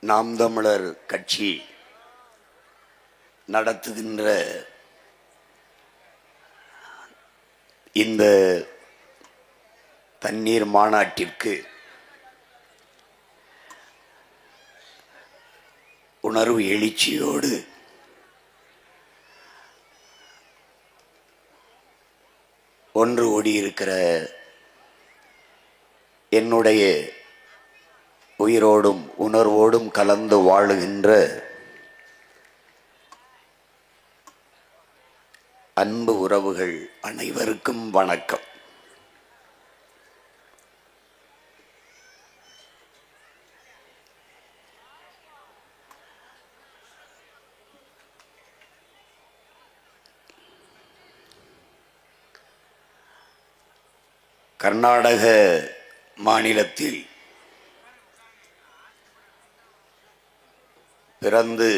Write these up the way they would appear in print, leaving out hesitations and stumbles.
நாம் தமிழர் கட்சி நடத்துகின்ற இந்த தண்ணீர் மாநாட்டிற்கு உணர்வு எழுச்சியோடு ஒன்று ஓடியிருக்கிற என்னுடைய உயிரோடும் உணர்வோடும் கலந்து வாழுகின்ற அன்பு உறவுகள் அனைவருக்கும் வணக்கம். கர்நாடக மாநிலத்தில் பிறந்து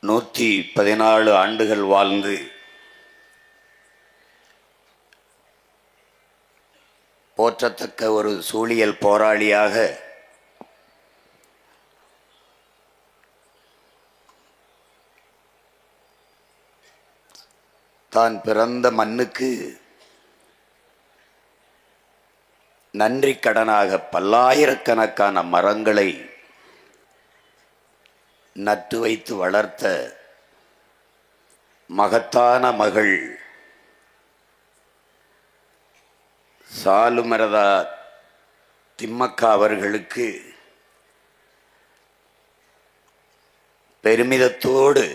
114 ஆண்டுகள் வாழ்ந்து போற்றத்தக்க ஒரு சூழியல் போராளியாக தான் பிறந்த மண்ணுக்கு நன்றி கடனாக பல்லாயிரக்கணக்கான மரங்களை நட்டு வைத்து வளர்த்த மகத்தான மகள் சாலுமரதா திம்மக்கா அவர்களுக்கு பெருமிதத்தோடு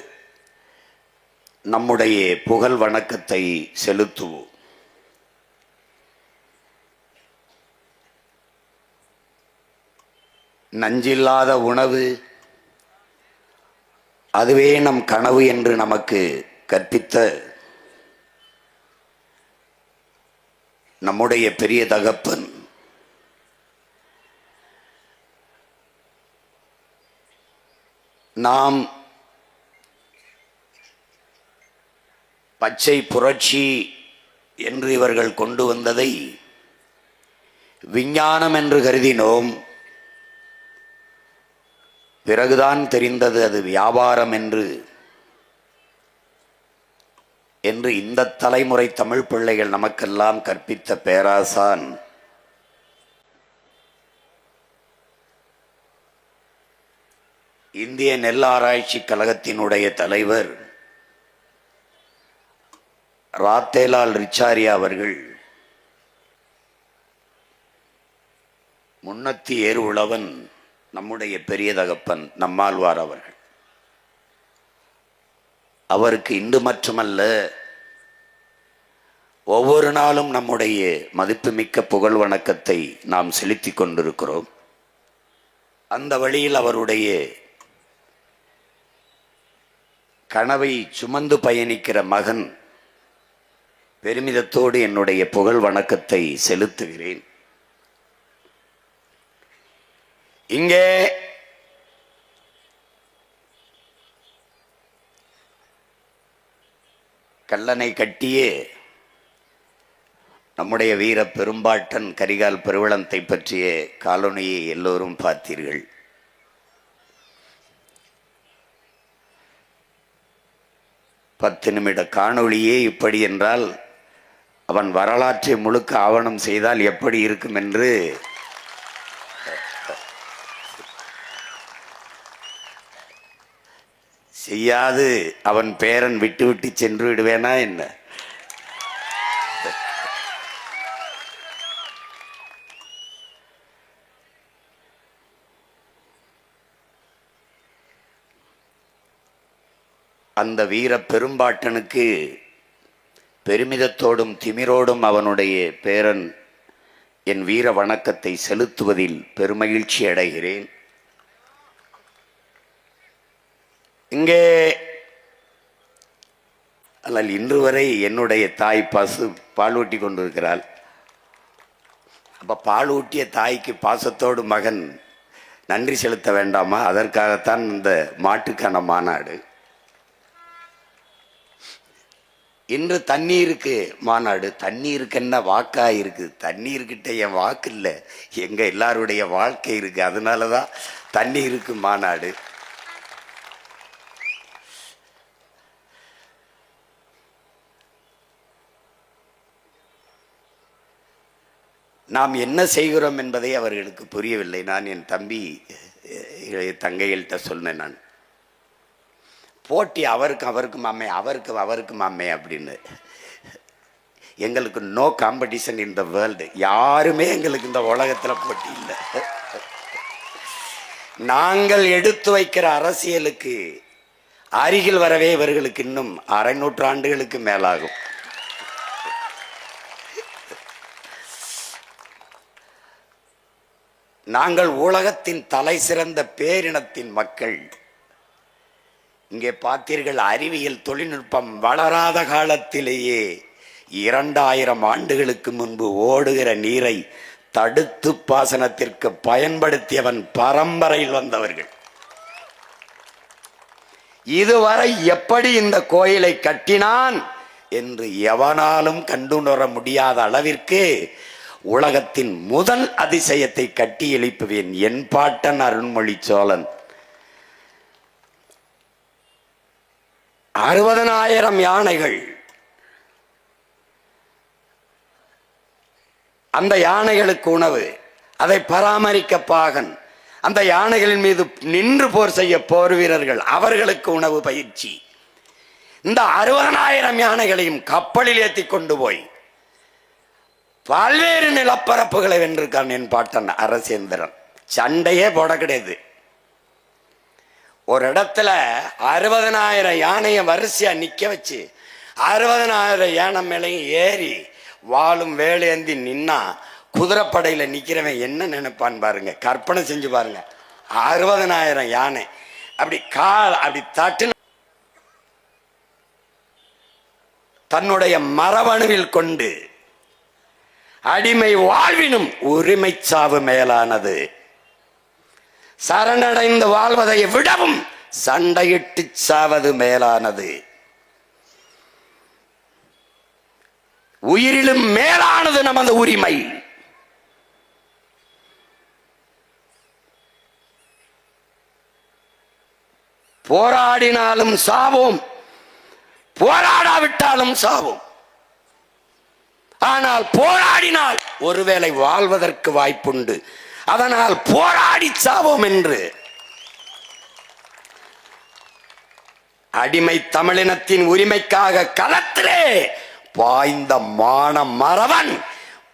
நம்முடைய புகழ் வணக்கத்தை செலுத்துவோம். நஞ்சில்லாத உணவு அதுவே நம் கனவு என்று நமக்கு கற்பித்த நம்முடைய பெரிய தகப்பன் நாம் பச்சை புரட்சி என்று இவர்கள் கொண்டு வந்ததை விஞ்ஞானம் என்று கருதினோம். பிறகுதான் தெரிந்தது அது வியாபாரம் என்று இந்த தலைமுறை தமிழ் பிள்ளைகள் நமக்கெல்லாம் கற்பித்த பேராசான் இந்திய நெல் ஆராய்ச்சி கழகத்தினுடைய தலைவர் ராத்தேலால் ரிச்சாரியா அவர்கள் முன்னத்தி ஏறு உழவன் நம்முடைய பெரிய தகப்பன் நம்மாழ்வார் அவர்கள் அவருக்கு இன்று மட்டுமல்ல ஒவ்வொரு நாளும் நம்முடைய மதிப்புமிக்க புகழ் வணக்கத்தை நாம் செலுத்திக் கொண்டிருக்கிறோம். அந்த வழியில் அவருடைய கனவை சுமந்து பயணிக்கிற மகன் பெருமிதத்தோடு என்னுடைய புகழ் வணக்கத்தை செலுத்துகிறேன். இங்கே கல்லணை கட்டியே நம்முடைய வீர பெரும்பாட்டன் கரிகால் பெருவளத்தை பற்றிய காலொனியை எல்லோரும் பார்த்தீர்கள். பத்து நிமிட காணொளியே இப்படி என்றால் அவன் வரலாற்றை முழுக்க ஆவணம் செய்தால் எப்படி இருக்கும் என்று செய்யாது அவன் பேரன் விட்டு விட்டு சென்று விடுவேனா என்ன? அந்த வீர பெரும்பாட்டனுக்கு பெருமிதத்தோடும் திமிரோடும் அவனுடைய பேரன் என் வீர வணக்கத்தை செலுத்துவதில் பெருமகிழ்ச்சி அடைகிறேன். இங்கே அல்ல இன்று வரை என்னுடைய தாய் பசு பால் ஊட்டி கொண்டிருக்கிறாள். அப்போ பால் ஊட்டிய தாய்க்கு பாசத்தோடு மகன் நன்றி செலுத்த வேண்டாமா? அதற்காகத்தான் இந்த மாட்டுக்கான மாநாடு. இன்று தண்ணீருக்கு மாநாடு. தண்ணீருக்கு என்ன வாக்கா இருக்கு? தண்ணீர்கிட்ட என் வாக்கு இல்லை, எங்க எல்லாருடைய வாழ்க்கை இருக்கு. அதனாலதான் தண்ணீருக்கு மாநாடு. நாம் என்ன செய்கிறோம் என்பதை அவர்களுக்கு புரியவில்லை. நான் என் தம்பி தங்கைகள்கிட்ட சொன்னேன், நான் போட்டி அவருக்கும் அம்மே, அவருக்கும் அம்மே அப்படின்னு. எங்களுக்கு no competition in the world. யாருமே எங்களுக்கு இந்த உலகத்தில் போட்டி இல்லை. நாங்கள் எடுத்து வைக்கிற அரசியலுக்கு அருகில் வரவே இவர்களுக்கு இன்னும் 600 ஆண்டுகளுக்கு மேலாகும். நாங்கள் உலகத்தின் தலை சிறந்த பேரினத்தின் மக்கள். இங்கே பார்த்தீர்கள், அறிவியல் தொழில்நுட்பம் வளராத காலத்திலேயே 2000 ஆண்டுகளுக்கு முன்பு ஓடுகிற நீரை தடுத்து பாசனத்திற்கு பயன்படுத்தியவன் பரம்பரையில் வந்தவர்கள். இதுவரை எப்படி இந்த கோயிலை கட்டினான் என்று எவனாலும் கண்டுணர முடியாத அளவிற்கு உலகத்தின் முதல் அதிசயத்தை கட்டி எழுப்புவேன். என் பாட்டன் அருண்மொழி சோழன் 60,000 யானைகள். அந்த யானைகளுக்கு உணவு, அதை பராமரிக்க பாகன், அந்த யானைகளின் மீது நின்று போர் செய்ய போர் வீரர்கள், அவர்களுக்கு உணவு பயிற்சி. இந்த 60,000 யானைகளையும் கப்பலில் ஏற்றி கொண்டு போய் பல்வேறு நிலப்பரப்புகளை வென்றிருக்கான் என் பாட்டன் அரசேந்திரன். சண்டையே போட கிடையாது. ஒரு இடத்துல 60,000 யானையை வரிசையா நிக்க வச்சு 60,000 யானை மேலையும் ஏறி வாளும் வேலையேந்தி நின்னா குதிரைப்படையில நிக்கிறவன் என்ன நினைப்பான் பாருங்க. கற்பனை செஞ்சு பாருங்க. 60,000 யானை அப்படி அப்படி தட்டு தன்னுடைய மரபணுவில் கொண்டு அடிமை வாழ்வினும் உரிமை சாவு மேலானது, சரணடைந்து வாழ்வதை விடவும் சண்டையிட்டு சாவது மேலானது, உயிரிலும் மேலானது நமது உரிமை. போராடினாலும் சாவோம், போராடாவிட்டாலும் சாவோம். ஆனால் போராடினால் ஒருவேளை வாழ்வதற்கு வாய்ப்புண்டு. அதனால் போராடி சாவோம் என்று அடிமை தமிழினத்தின் உரிமைக்காக களத்திலே பாய்ந்த மான மறவன்,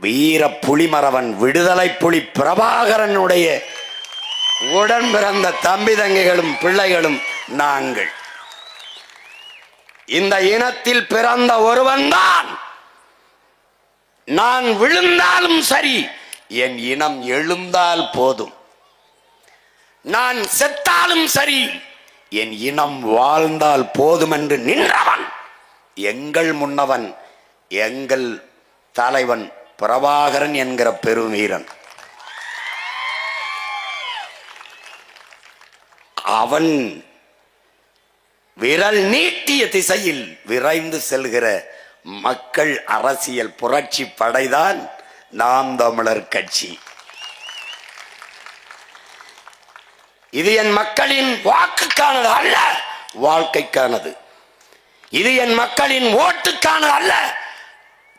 வீர புலிமறவன், விடுதலை புலி பிரபாகரனுடைய உடன் பிறந்த தம்பி தங்கைகளும் பிள்ளைகளும் நாங்கள். இந்த இனத்தில் பிறந்த ஒருவன்தான். நான் விழுந்தாலும் சரி, என் இனம் எழுந்தால் போதும். நான் செத்தாலும் சரி, என் இனம் வாழ்ந்தால் போதும் என்று நின்றவன் எங்கள் முன்னவன், எங்கள் தலைவன் பிரபாகரன் என்கிற பெருவீரன். அவன் விரல் நீட்டிய திசையில் விரைந்து செல்கிற மக்கள் அரசியல் புரட்சி படைதான் நாம் தமிழர் கட்சி. இது என் மக்களின் வாக்குக்கானது அல்ல, வாழ்க்கைக்கானது. இது என் மக்களின் ஓட்டுக்கானது அல்ல,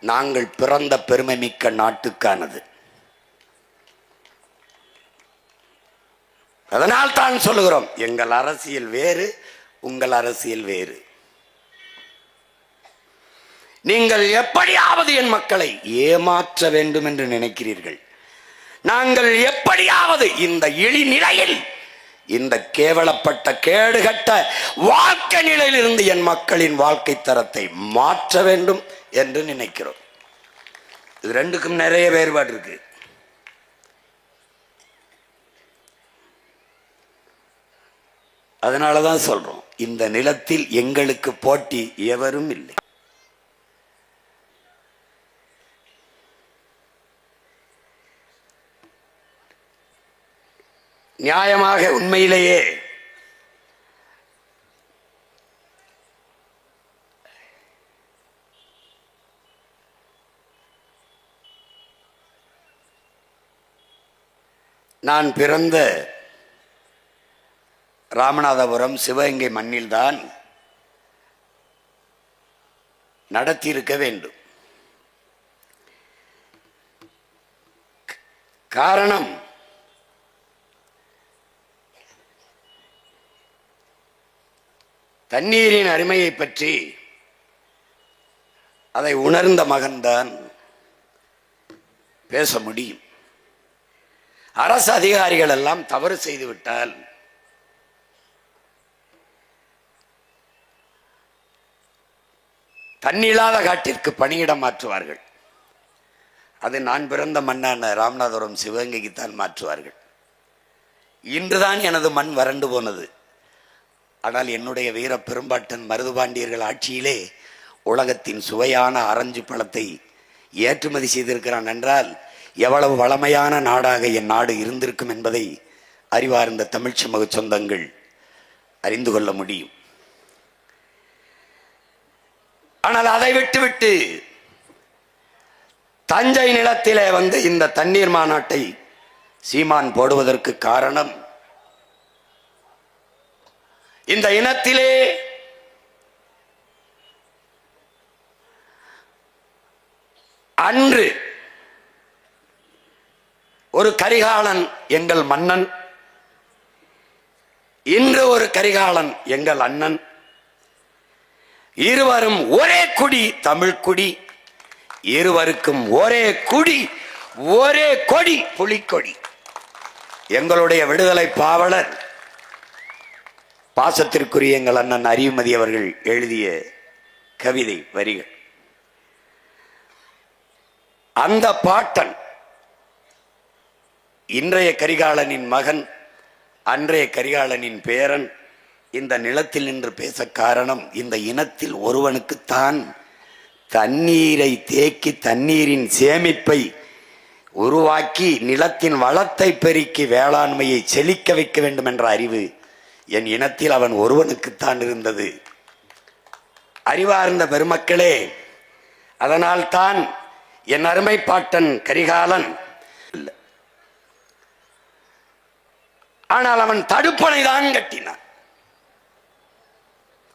நாங்கள் பிறந்த பெருமை மிக்க நாட்டுக்கானது. அதனால் தான் சொல்லுகிறோம், எங்கள் அரசியல் வேறு, உங்கள் அரசியல் வேறு. நீங்கள் எப்படியாவது என் மக்களை ஏமாற்ற வேண்டும் என்று நினைக்கிறீர்கள். நாங்கள் எப்படியாவது இந்த இழிநிலையில், இந்த கேவலப்பட்ட கேடுகட்ட வாழ்க்கை நிலையிலிருந்து என் மக்களின் வாழ்க்கை தரத்தை மாற்ற வேண்டும் என்று நினைக்கிறோம். இது ரெண்டுக்கும் நிறைய வேறுபாடு இருக்கு. அதனாலதான் சொல்றோம், இந்த நிலத்தில் எங்களுக்கு போட்டி எவரும் இல்லை. நியாயமாக உண்மையிலேயே நான் பிறந்த ராமநாதபுரம் சிவகங்கை மண்ணில்தான் நடத்தியிருக்க வேண்டும். காரணம், தண்ணீரின் அருமையை பற்றி அதை உணர்ந்த மகன்தான் பேச முடியும். அரசு அதிகாரிகள் எல்லாம் தவறு செய்துவிட்டால் தண்ணில்லாத காட்டிற்கு பணியிடம் மாற்றுவார்கள். அது நான் பிறந்த மண்ணான ராமநாதபுரம் சிவகங்கைக்குத்தான் மாற்றுவார்கள். இன்றுதான் எனது மண் வறண்டு போனது. ஆனால் என்னுடைய வீர பெரும்பாட்டன் மருதுபாண்டியர்கள் ஆட்சியிலே உலகத்தின் சுவையான ஆரஞ்சு பழத்தை ஏற்றுமதி செய்திருக்கிறான் என்றால் எவ்வளவு வளமையான நாடாக என் நாடு இருந்திருக்கும் என்பதை அறிவார்ந்த தமிழ் சமூக சொந்தங்கள் அறிந்து கொள்ள முடியும். ஆனால் அதை விட்டுவிட்டு தஞ்சை நிலத்திலே வந்து இந்த தண்ணீர் மாநாட்டை சீமான் போடுவதற்கு காரணம், இந்த இனத்திலே அன்று ஒரு கரிகாலன் எங்கள் மன்னன், இன்று ஒரு கரிகாலன் எங்கள் அண்ணன், இருவரும் ஒரே குடி தமிழ் குடி, இருவருக்கும் ஒரே குடி ஒரே கொடி புலிக்கொடி. எங்களுடைய விடுதலை பாவலர் பாசத்திற்குரிய எங்கள் அண்ணன் அறிவுமதி அவர்கள் எழுதிய கவிதை வரிகள். அந்த பாட்டன் இன்றைய கரிகாலனின் மகன், அன்றைய கரிகாலனின் பேரன் இந்த நிலத்தில் நின்று பேச காரணம், இந்த இனத்தில் ஒருவனுக்குத்தான் தண்ணீரை தேக்கி தண்ணீரின் சேமிப்பை உருவாக்கி நிலத்தின் வளத்தை பெருக்கி வேளாண்மையை செழிக்க வைக்க வேண்டும் என்ற அறிவு என் இனத்தில் அவன் ஒருவனுக்குத்தான் இருந்தது. அறிவார்ந்த பெருமக்களே, அதனால்தான் என் அருமை பாட்டன் கரிகாலன், ஆனால் அவன் தடுப்பணை தான் கட்டினான்.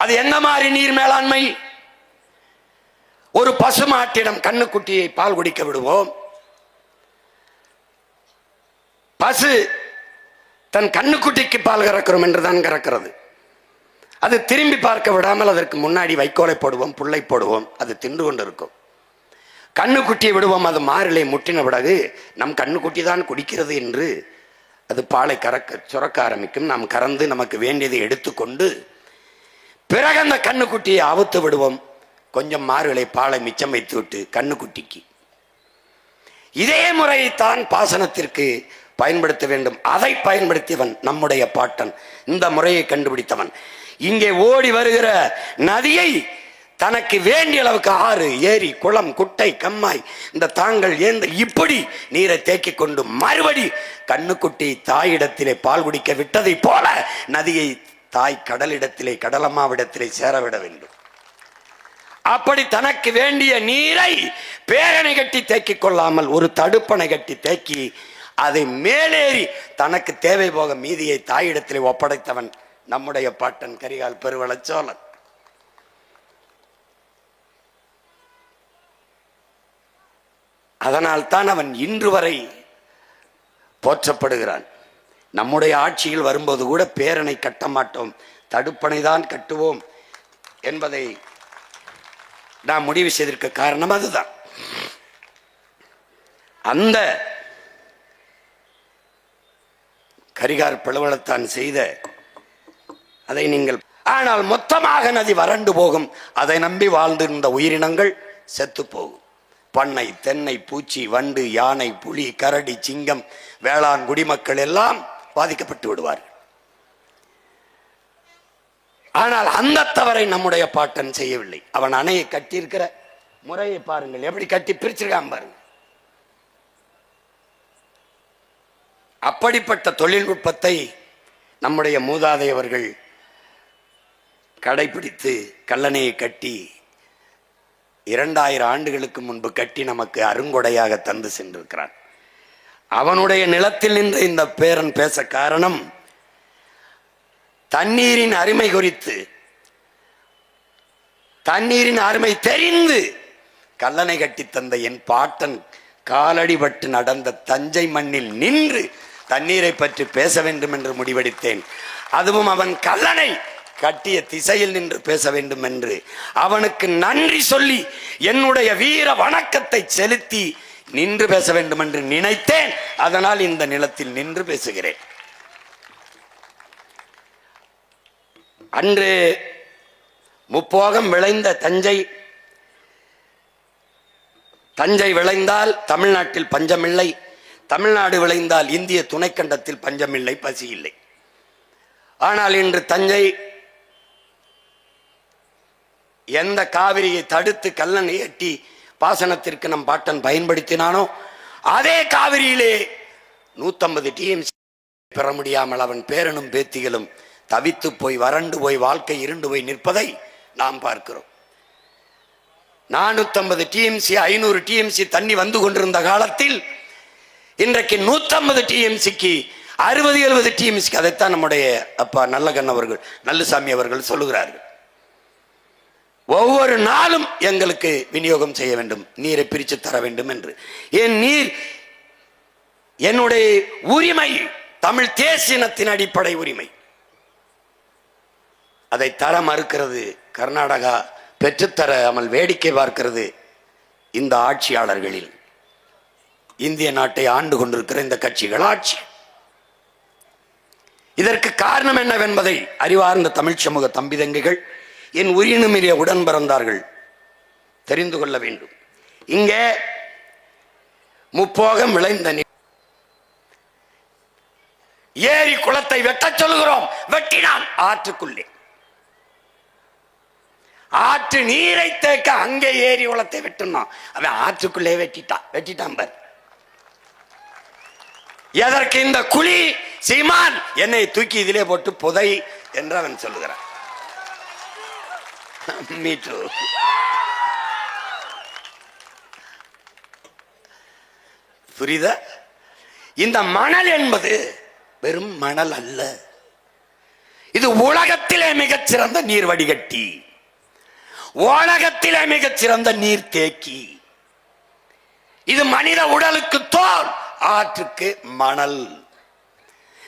அது என்ன மாதிரி நீர் மேலாண்மை? ஒரு பசுமாட்டிடம் கண்ணுக்குட்டியை பால் குடிக்க விடுவோம். பசு தன் கண்ணுக்குட்டிக்கு பால் கறக்கிறோம் என்றுதான் கறக்கிறது. அது திரும்பி பார்க்க விடாமல் அதற்கு முன்னாடி வைக்கோலை போடுவோம், புல்லை போடுவோம், அது தின்று கொண்டு இருக்கும். கண்ணுக்குட்டியை விடுவோம், அது மாறிலை முட்டின பிறகு நம் கண்ணுக்குட்டி தான் குடிக்கிறது என்று அது பாலை சுரக்க ஆரம்பிக்கும். நாம் கறந்து நமக்கு வேண்டியதை எடுத்துக்கொண்டு பிறகு அந்த கண்ணுக்குட்டியை அவுத்து விடுவோம். கொஞ்சம் மாறுகளை பாலை மிச்சம் வைத்து விட்டு கண்ணுக்குட்டிக்கு. இதே முறையைத்தான் பாசனத்திற்கு பயன்படுத்த வேண்டும். அதை பயன்படுத்தியவன் நம்முடைய பாட்டன், இந்த முறையை கண்டுபிடித்தவன். இங்கே ஓடி வருகிற நதியை தனக்கு வேண்டிய அளவுக்கு ஆறு, ஏரி, குளம், குட்டை, கம்மாய், இந்த தாங்கள் ஏந்த இப்படி நீரை தேக்கிக் கொண்டு மறுபடி கண்ணுக்குட்டி தாயிடத்திலே பால் குடிக்க விட்டதை போல நதியை தாய் கடலிடத்திலே, கடலம்மாவிடத்திலே சேரவிட வேண்டும். அப்படி தனக்கு வேண்டிய நீரை பேரணை கட்டி தேக்கிக் கொள்ளாமல் ஒரு தடுப்பணை கட்டி தேக்கி அதை மேலேறி தனக்கு தேவை போக மீதியை தாயிடத்திலே ஒப்படைத்தவன் நம்முடைய பாட்டன் கரிகால் பெருவளச்சோழன். அதனால்தான் அவன் இன்று வரை போற்றப்படுகிறான். நம்முடைய ஆட்சியில் வரும்போது கூட பேரணை கட்ட மாட்டோம், தடுப்பணை தான் கட்டுவோம் என்பதை நாம் முடிவு செய்திருக்க காரணம் அதுதான். அந்த கரிகால் பெருவளத்தான் செய்த அதை நீங்கள், ஆனால் மொத்தமாக நதி வறண்டு போகும். அதை நம்பி வாழ்ந்திருந்த உயிரினங்கள் செத்து போகும். பண்ணை, தென்னை, பூச்சி, வண்டு, யானை, புலி, கரடி, சிங்கம், வேளாண் குடிமக்கள் எல்லாம் பாதிக்கப்பட்டு விடுவார்கள். ஆனால் அந்த தவறை நம்முடைய பாட்டன் செய்யவில்லை. அவன் அணையை கட்டியிருக்கிற முறையை பாருங்கள், எப்படி கட்டி பிரிச்சிருக்கான் பாருங்க. அப்படிப்பட்ட தொழில்நுட்பத்தை நம்முடைய மூதாதையவர்கள் கடைபிடித்து கல்லணையை கட்டி 2000 ஆண்டுகளுக்கு முன்பு கட்டி நமக்கு அருங்கொடையாக தந்து சென்றிருக்கிறார். அவனுடைய நிலத்தில் நின்று இந்த பேரன் பேச காரணம், தண்ணீரின் அருமை குறித்து, தண்ணீரின் அருமை தெரிந்து கல்லணை கட்டி தந்த என் பாட்டன் காலடிபட்டு நடந்த தஞ்சை மண்ணில் நின்று தண்ணீரை பற்றி பேச வேண்டும் என்று முடிவெடுத்தேன். அதுவும் அவன் கல்லணை கட்டிய திசையில் நின்று பேச வேண்டும் என்று அவனுக்கு நன்றி சொல்லி என்னுடைய வீர வணக்கத்தை செலுத்தி நின்று பேச வேண்டும் என்று நினைத்தேன். அதனால் இந்த நிலத்தில் நின்று பேசுகிறேன். அன்று முப்போகம் விளைந்த தஞ்சை, தஞ்சை விளைந்தால் தமிழ்நாட்டில் பஞ்சமில்லை, தமிழ்நாடு விளைந்தால் இந்திய துணைக்கண்டத்தில் பஞ்சமில்லை, பசி இல்லை. ஆனால் இன்று தஞ்சை எந்த காவிரியை தடுத்து கல்லணை எட்டி பாசனத்திற்கு நம் பாட்டன் பயன்படுத்தினானோ அதே காவிரியிலே 150 TMC பெற முடியாமல் அவன் பேரனும் பேத்திகளும் தவித்து போய் வறண்டு போய் வாழ்க்கை இருண்டு போய் நிற்பதை நாம் பார்க்கிறோம். 450 TMC 500 TMC தண்ணி வந்து கொண்டிருந்த காலத்தில் இன்றைக்கு 150 TMCக்கு 60-70 TMCக்கு. அதைத்தான் நம்முடைய அப்பா நல்லகண்ண அவர்கள், நல்லுசாமி அவர்கள் சொல்லுகிறார்கள். ஒவ்வொரு நாளும் எங்களுக்கு விநியோகம் செய்ய வேண்டும், நீரை பிரித்து தர வேண்டும் என்று. என் நீர் என்னுடைய உரிமை, தமிழ் தேசியத்தின் அடிப்படை உரிமை. அதை தர மறுக்கிறது கர்நாடகா, பெற்றுத்தராமல் வேடிக்கை பார்க்கிறது இந்த ஆட்சியாளர்களில். இந்திய நாட்டை ஆண்டு கொண்டிருக்கிற இந்த கட்சிகள் ஆட்சி. இதற்கு காரணம் என்னவென்பதை அறிவார்ந்த தமிழ் சமூக தம்பிதங்கைகள், என் உயிரினுமிரிய உடன் பிறந்தார்கள் தெரிந்து கொள்ள வேண்டும். இங்கே முப்போகம் விளைந்த ஏரி குளத்தை வெட்டச் சொல்கிறோம், வெட்டினான் ஆற்றுக்குள்ளே. ஆற்று நீரை தேக்க அங்கே ஏரி குளத்தை வெட்டினான், அவன் ஆற்றுக்குள்ளே வெட்டிட்டான் பார். எதற்கு இந்த குழி சீமான், என்னை தூக்கி இதிலே போட்டு புதை என்று அவன் சொல்லுகிறான். புரியுதா? இந்த மணல் என்பது வெறும் மணல் அல்ல, இது உலகத்திலே மிகச்சிறந்த நீர் வடிகட்டி, உலகத்திலே மிகச்சிறந்த நீர் தேக்கி. இது மனித உடலுக்கு தோல், ஆற்றுக்கு மணல்.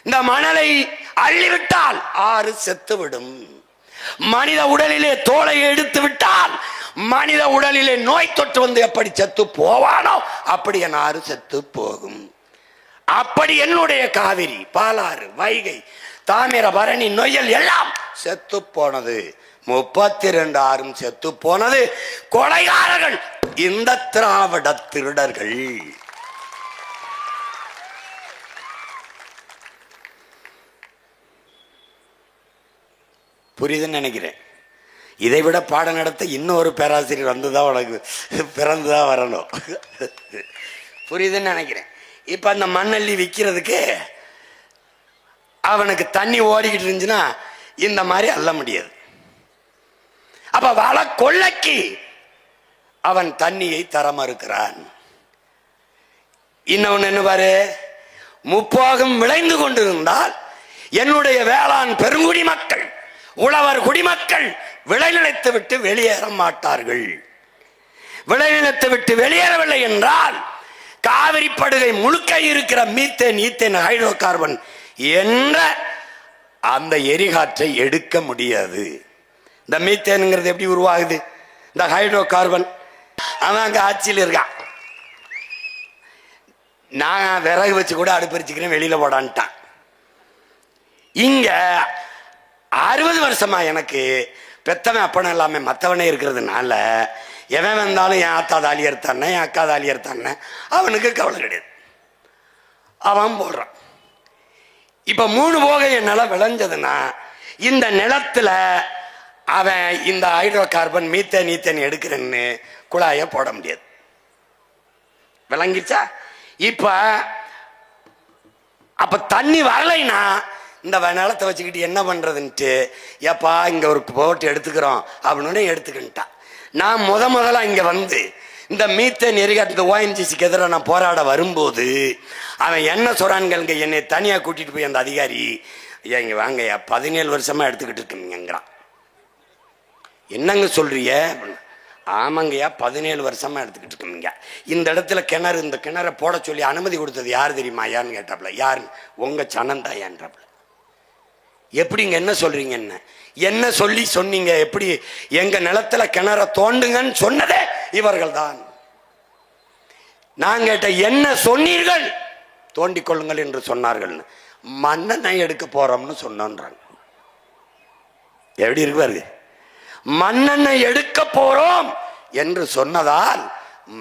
இந்த மணலை அள்ளிவிட்டால் ஆறு செத்துவிடும். மனித உடலிலே தோலை எடுத்து விட்டால் மனித உடலிலே நோய் தொற்று வந்து எப்படி செத்து போவானோ அப்படி என் ஆறு செத்து போகும். அப்படி என்னுடைய காவிரி, பாலாறு, வைகை, தாமிரபரணி, நொய்யல் எல்லாம் செத்து போனது. 32 ஆறும் செத்து போனது. கொலைகாரர்கள் இந்த திராவிட திருடர்கள். புரியுதுன்னு நினைக்கிறேன். இதை விட பாடம் நடத்த இன்னொரு பேராசிரியர் வந்துதான் உனக்கு பிறந்துதான் வரணும். புரியுதுன்னு நினைக்கிறேன். இப்ப அந்த மண்ணள்ளி விற்கிறதுக்கு அவனுக்கு தண்ணி ஓடிக்கிட்டு இருந்துச்சுன்னா இந்த மாதிரி அள்ள முடியாது. அப்ப வள கொள்ளைக்கு அவன் தண்ணியை தர மறுக்கிறான். இன்னொன்னு என்ன பாரு, முப்போகம் விளைந்து கொண்டிருந்தால் என்னுடைய வேளாண் பெருங்குடி மக்கள், உழவர் குடிமக்கள் விளைநிலத்தை விட்டு வெளியேற மாட்டார்கள். விளைநிலத்தை விட்டு வெளியேறவில்லை என்றால் காவிரி படுகை முழுக்க இருக்கிற மீத்தேன், ஈத்தேன், ஹைட்ரோ கார்பன் என்ற அந்த எரிகாற்றை எடுக்க முடியாது. இந்த மீத்தேனுங்கிறது எப்படி உருவாகுது? இந்த ஹைட்ரோ கார்பன் அவன் அங்க ஆட்சியில் இருக்கான். நான் விறகு வச்சு கூட அடுப்பரிச்சுக்கிறேன், வெளியில போடான்ட்டான். இங்க 60 வருஷமா எனக்கு பெத்தவன் அப்பனும் எல்லாமே மற்றவனே இருக்கிறதுனால எவன் வந்தாலும் என் ஆத்தா தாலி எடுத்தானே, என் அக்கா தாலி எடுத்தானே, அவனுக்கு கவலை கிடையாது, அவன் போடுறான். இப்ப 3 போகை என் நிலம் விளைஞ்சதுன்னா இந்த நிலத்துல அவன் இந்த ஹைட்ரோ கார்பன், மீத்தேன், ஈத்தேன் எடுக்கிறேன்னு குழாய போட முடியாது. விளங்கிச்சா? இப்ப அப்ப தண்ணி வரலைன்னா இந்த நிலத்தை வச்சுக்கிட்டு என்ன பண்றதுன்ட்டு, ஏப்பா இங்க ஒரு போட்டு எடுத்துக்கிறோம் அப்படின்னு எடுத்துக்கிட்டான். நான் முதல்ல இங்க வந்து இந்த மீத்தேன் எரிகாட்டு இந்த ஓஎன்ஜிசிக்கு எதிராக நான் போராட வரும்போது அவன் என்ன சொல்றான்ங்க, என்னை தனியாக கூட்டிட்டு போய் அந்த அதிகாரி, ஐயா இங்கே வாங்கய்யா 17 வருஷமா எடுத்துக்கிட்டு இருக்கீங்கிறான். என்னங்க சொல்றிய? ஆமாங்கய்யா 17 வருஷமா எடுத்துக்கிட்டு இருக்கீங்க. இந்த இடத்துல கிணறு, இந்த கிணறை போட சொல்லி அனுமதி கொடுத்தது யார் தெரியுமா யாருன்னு கேட்டாப்ல. யாரு? உங்க சனந்தாயான்றாப்ல. எப்படிங்க என்ன சொல்றீங்க? என்ன சொல்லி சொன்னீங்க? எப்படி எங்க நிலத்துல கிணற தோண்டுங்கன்னு சொன்னதே இவர்கள் தான். நான் கேட்ட என்ன சொன்னீர்கள்? தோண்டிக் கொள்ளுங்கள் என்று சொன்னார்கள். மண்ணெண்ணை எடுக்க போறோம்னு சொன்னாங்க. எப்படி இருப்பாரு? மண்ணெண்ணெய் எடுக்க போறோம் என்று சொன்னதால்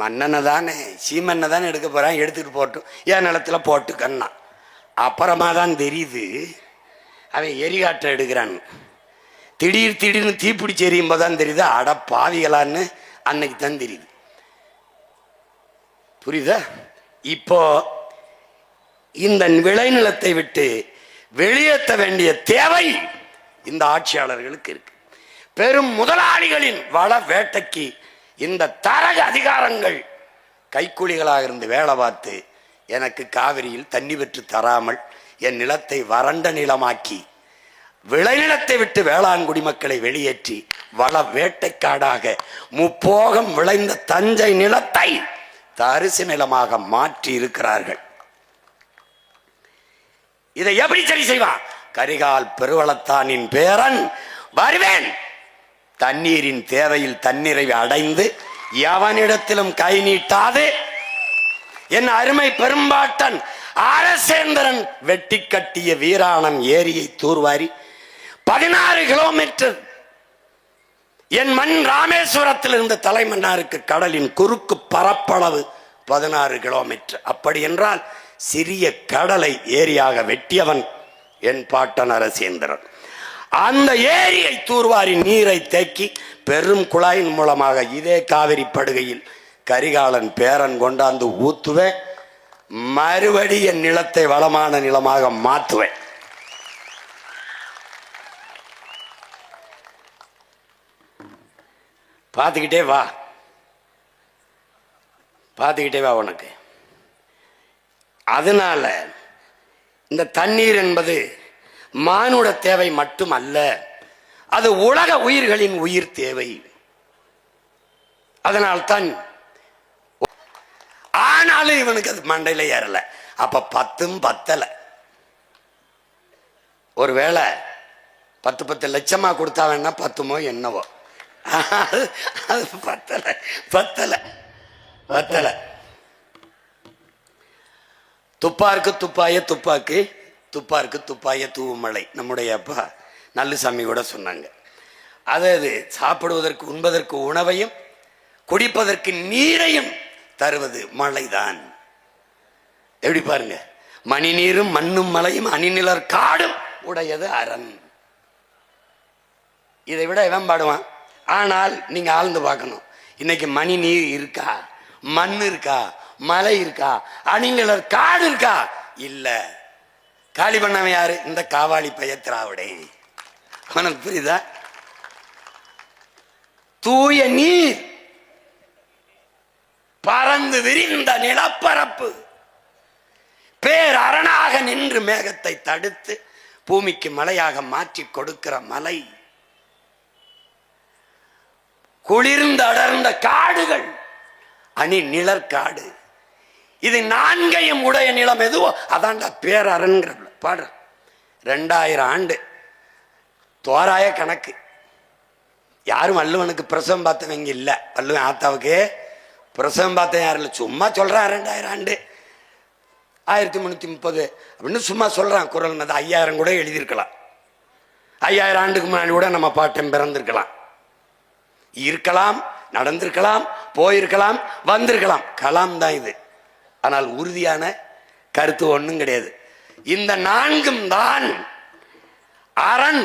மண்ணெண்ணை தானே சீமெண்ணெய் தானே எடுக்க போறான், எடுத்துட்டு போட்டும் என் நிலத்துல போட்டுக்கன்னா. அப்புறமா தான் தெரியுது அவன் எரிகாட்டை எடுக்கிறான். திடீர்னு தீப்பிடிச்சு எரியும் போதுதான் தெரியுது அட பாவிகளான்னு அன்னைக்கு தான் தெரியுது. புரியுதா? இப்போ இந்த விளைநிலத்தை விட்டு வெளியேற்ற வேண்டிய தேவை இந்த ஆட்சியாளர்களுக்கு இருக்கு. பெரும் முதலாளிகளின் வள வேட்டைக்கு இந்த தரக அதிகாரங்கள் கைக்கூலிகளாக இருந்து வேலை பார்த்து எனக்கு காவிரியில் தண்ணி பெற்று தராமல் என் நிலத்தை வறண்ட நிலமாக்கி விளைநிலத்தை விட்டு வேளாண் குடிமக்களை வெளியேற்றி வள வேட்டைக்காடாக முப்போகம் விளைந்த தஞ்சை நிலத்தை தரிசு நிலமாக மாற்றி இருக்கிறார்கள். இதை எப்படி சரி செய்வான்? கரிகால் பெருவளத்தானின் பேரன் வருவேன், தண்ணீரின் தேவையில் தண்ணீரை அடைந்து எவனிடத்திலும் கை நீட்டாது என் அருமை பெரும்பாட்டன் அரசேந்திரன் வெட்டி கட்டிய வீராணம் ஏரியை தூர்வாரி 16 கிலோமீட்டர் என் மண் ராமேஸ்வரத்தில் இருந்த தலைமன்னாருக்கு கடலின் குறுக்கு பரப்பளவு 16 கிலோமீட்டர். அப்படி என்றால் சிறிய கடலை ஏரியாக வெட்டியவன் என் பாட்டன் அரசேந்திரன். அந்த ஏரியை தூர்வாரி நீரை தேக்கி பெரும் குழாயின் மூலமாக இதே காவிரி படுகையில் கரிகாலன் பேரன் கொண்டாந்து ஊத்துவேன். மறுபடி என் நிலத்தை வளமான நிலமாக மாற்றுவேன். பார்த்துக்கிட்டே வா, பார்த்துக்கிட்டே வா உனக்கு. அதனால இந்த தண்ணீர் என்பது மானுட தேவை மட்டும் அல்ல, அது உலக உயிர்களின் உயிர் தேவை. அதனால்தான் ஆனாலும் இவனுக்கு அது மண்டையில ஏறல. அப்ப 10ம் பத்தல. ஒருவேளை 10 லட்சமா கொடுத்தா வேணா 10மோ என்னவோ, அது பத்தல. துப்பாருக்கு துப்பாய துப்பாக்கு, துப்பாருக்கு துப்பாய தூவுமலை நம்முடைய அப்பா நல்லுசாமி கூட சொன்னாங்க. அதாவது சாப்பிடுவதற்கு உண்பதற்கு உணவையும் குடிப்பதற்கு நீரையும் தருவது மழைதான். எப்படி பாருங்க, மணி நீரும் மண்ணும் மலையும் அணிநிலர் காடும் உடையது அரண். இதை விட எவன் பாடுவான்? ஆனால் நீங்க ஆழ்ந்து பார்க்கணும். இன்னைக்கு மணி நீர் இருக்கா, மண் இருக்கா, மலை இருக்கா, அணிநிலர் காடு இருக்கா? இல்ல. காலி பண்ணவன் யாரு? இந்த காவாலி பைய திராவிடே. உனக்கு புரியுதா? தூய நீர், பறந்து விரிந்த நிலப்பரப்பு, பேர் அரணாக நின்று மேகத்தை தடுத்து பூமிக்கு மலையாக மாற்றி கொடுக்கிற மலை, குளிர்ந்து அடர்ந்த காடுகள், அணி நிழற்காடு. இது 4ஐயும் உடைய நிலம் எதுவோ அதான்டா பேரரண்கிற பாடுற. 2000 ஆண்டு தோராய கணக்கு. யாரும் வள்ளுவனுக்கு பிரசவம் பார்த்தவங்க இல்லை. வள்ளுவன் ஆத்தாவுக்கு பிரசவம் பார்த்த யாரும் இல்லை. சும்மா சொல்றான் 2000 ஆண்டு 1330 அப்படின்னு சும்மா சொல்றான். குரல் அது 5000 கூட எழுதியிருக்கலாம். 5000 ஆண்டுக்கு முன்னாடி கூட நம்ம பாட்டன் பிறந்திருக்கலாம், இருக்கலாம், நடந்திருக்கலாம், போயிருக்கலாம், வந்திருக்கலாம். கலாம் தான் இது. ஆனால் உறுதியான கருத்து ஒன்றும் கிடையாது. இந்த 4ம் தான் அரண்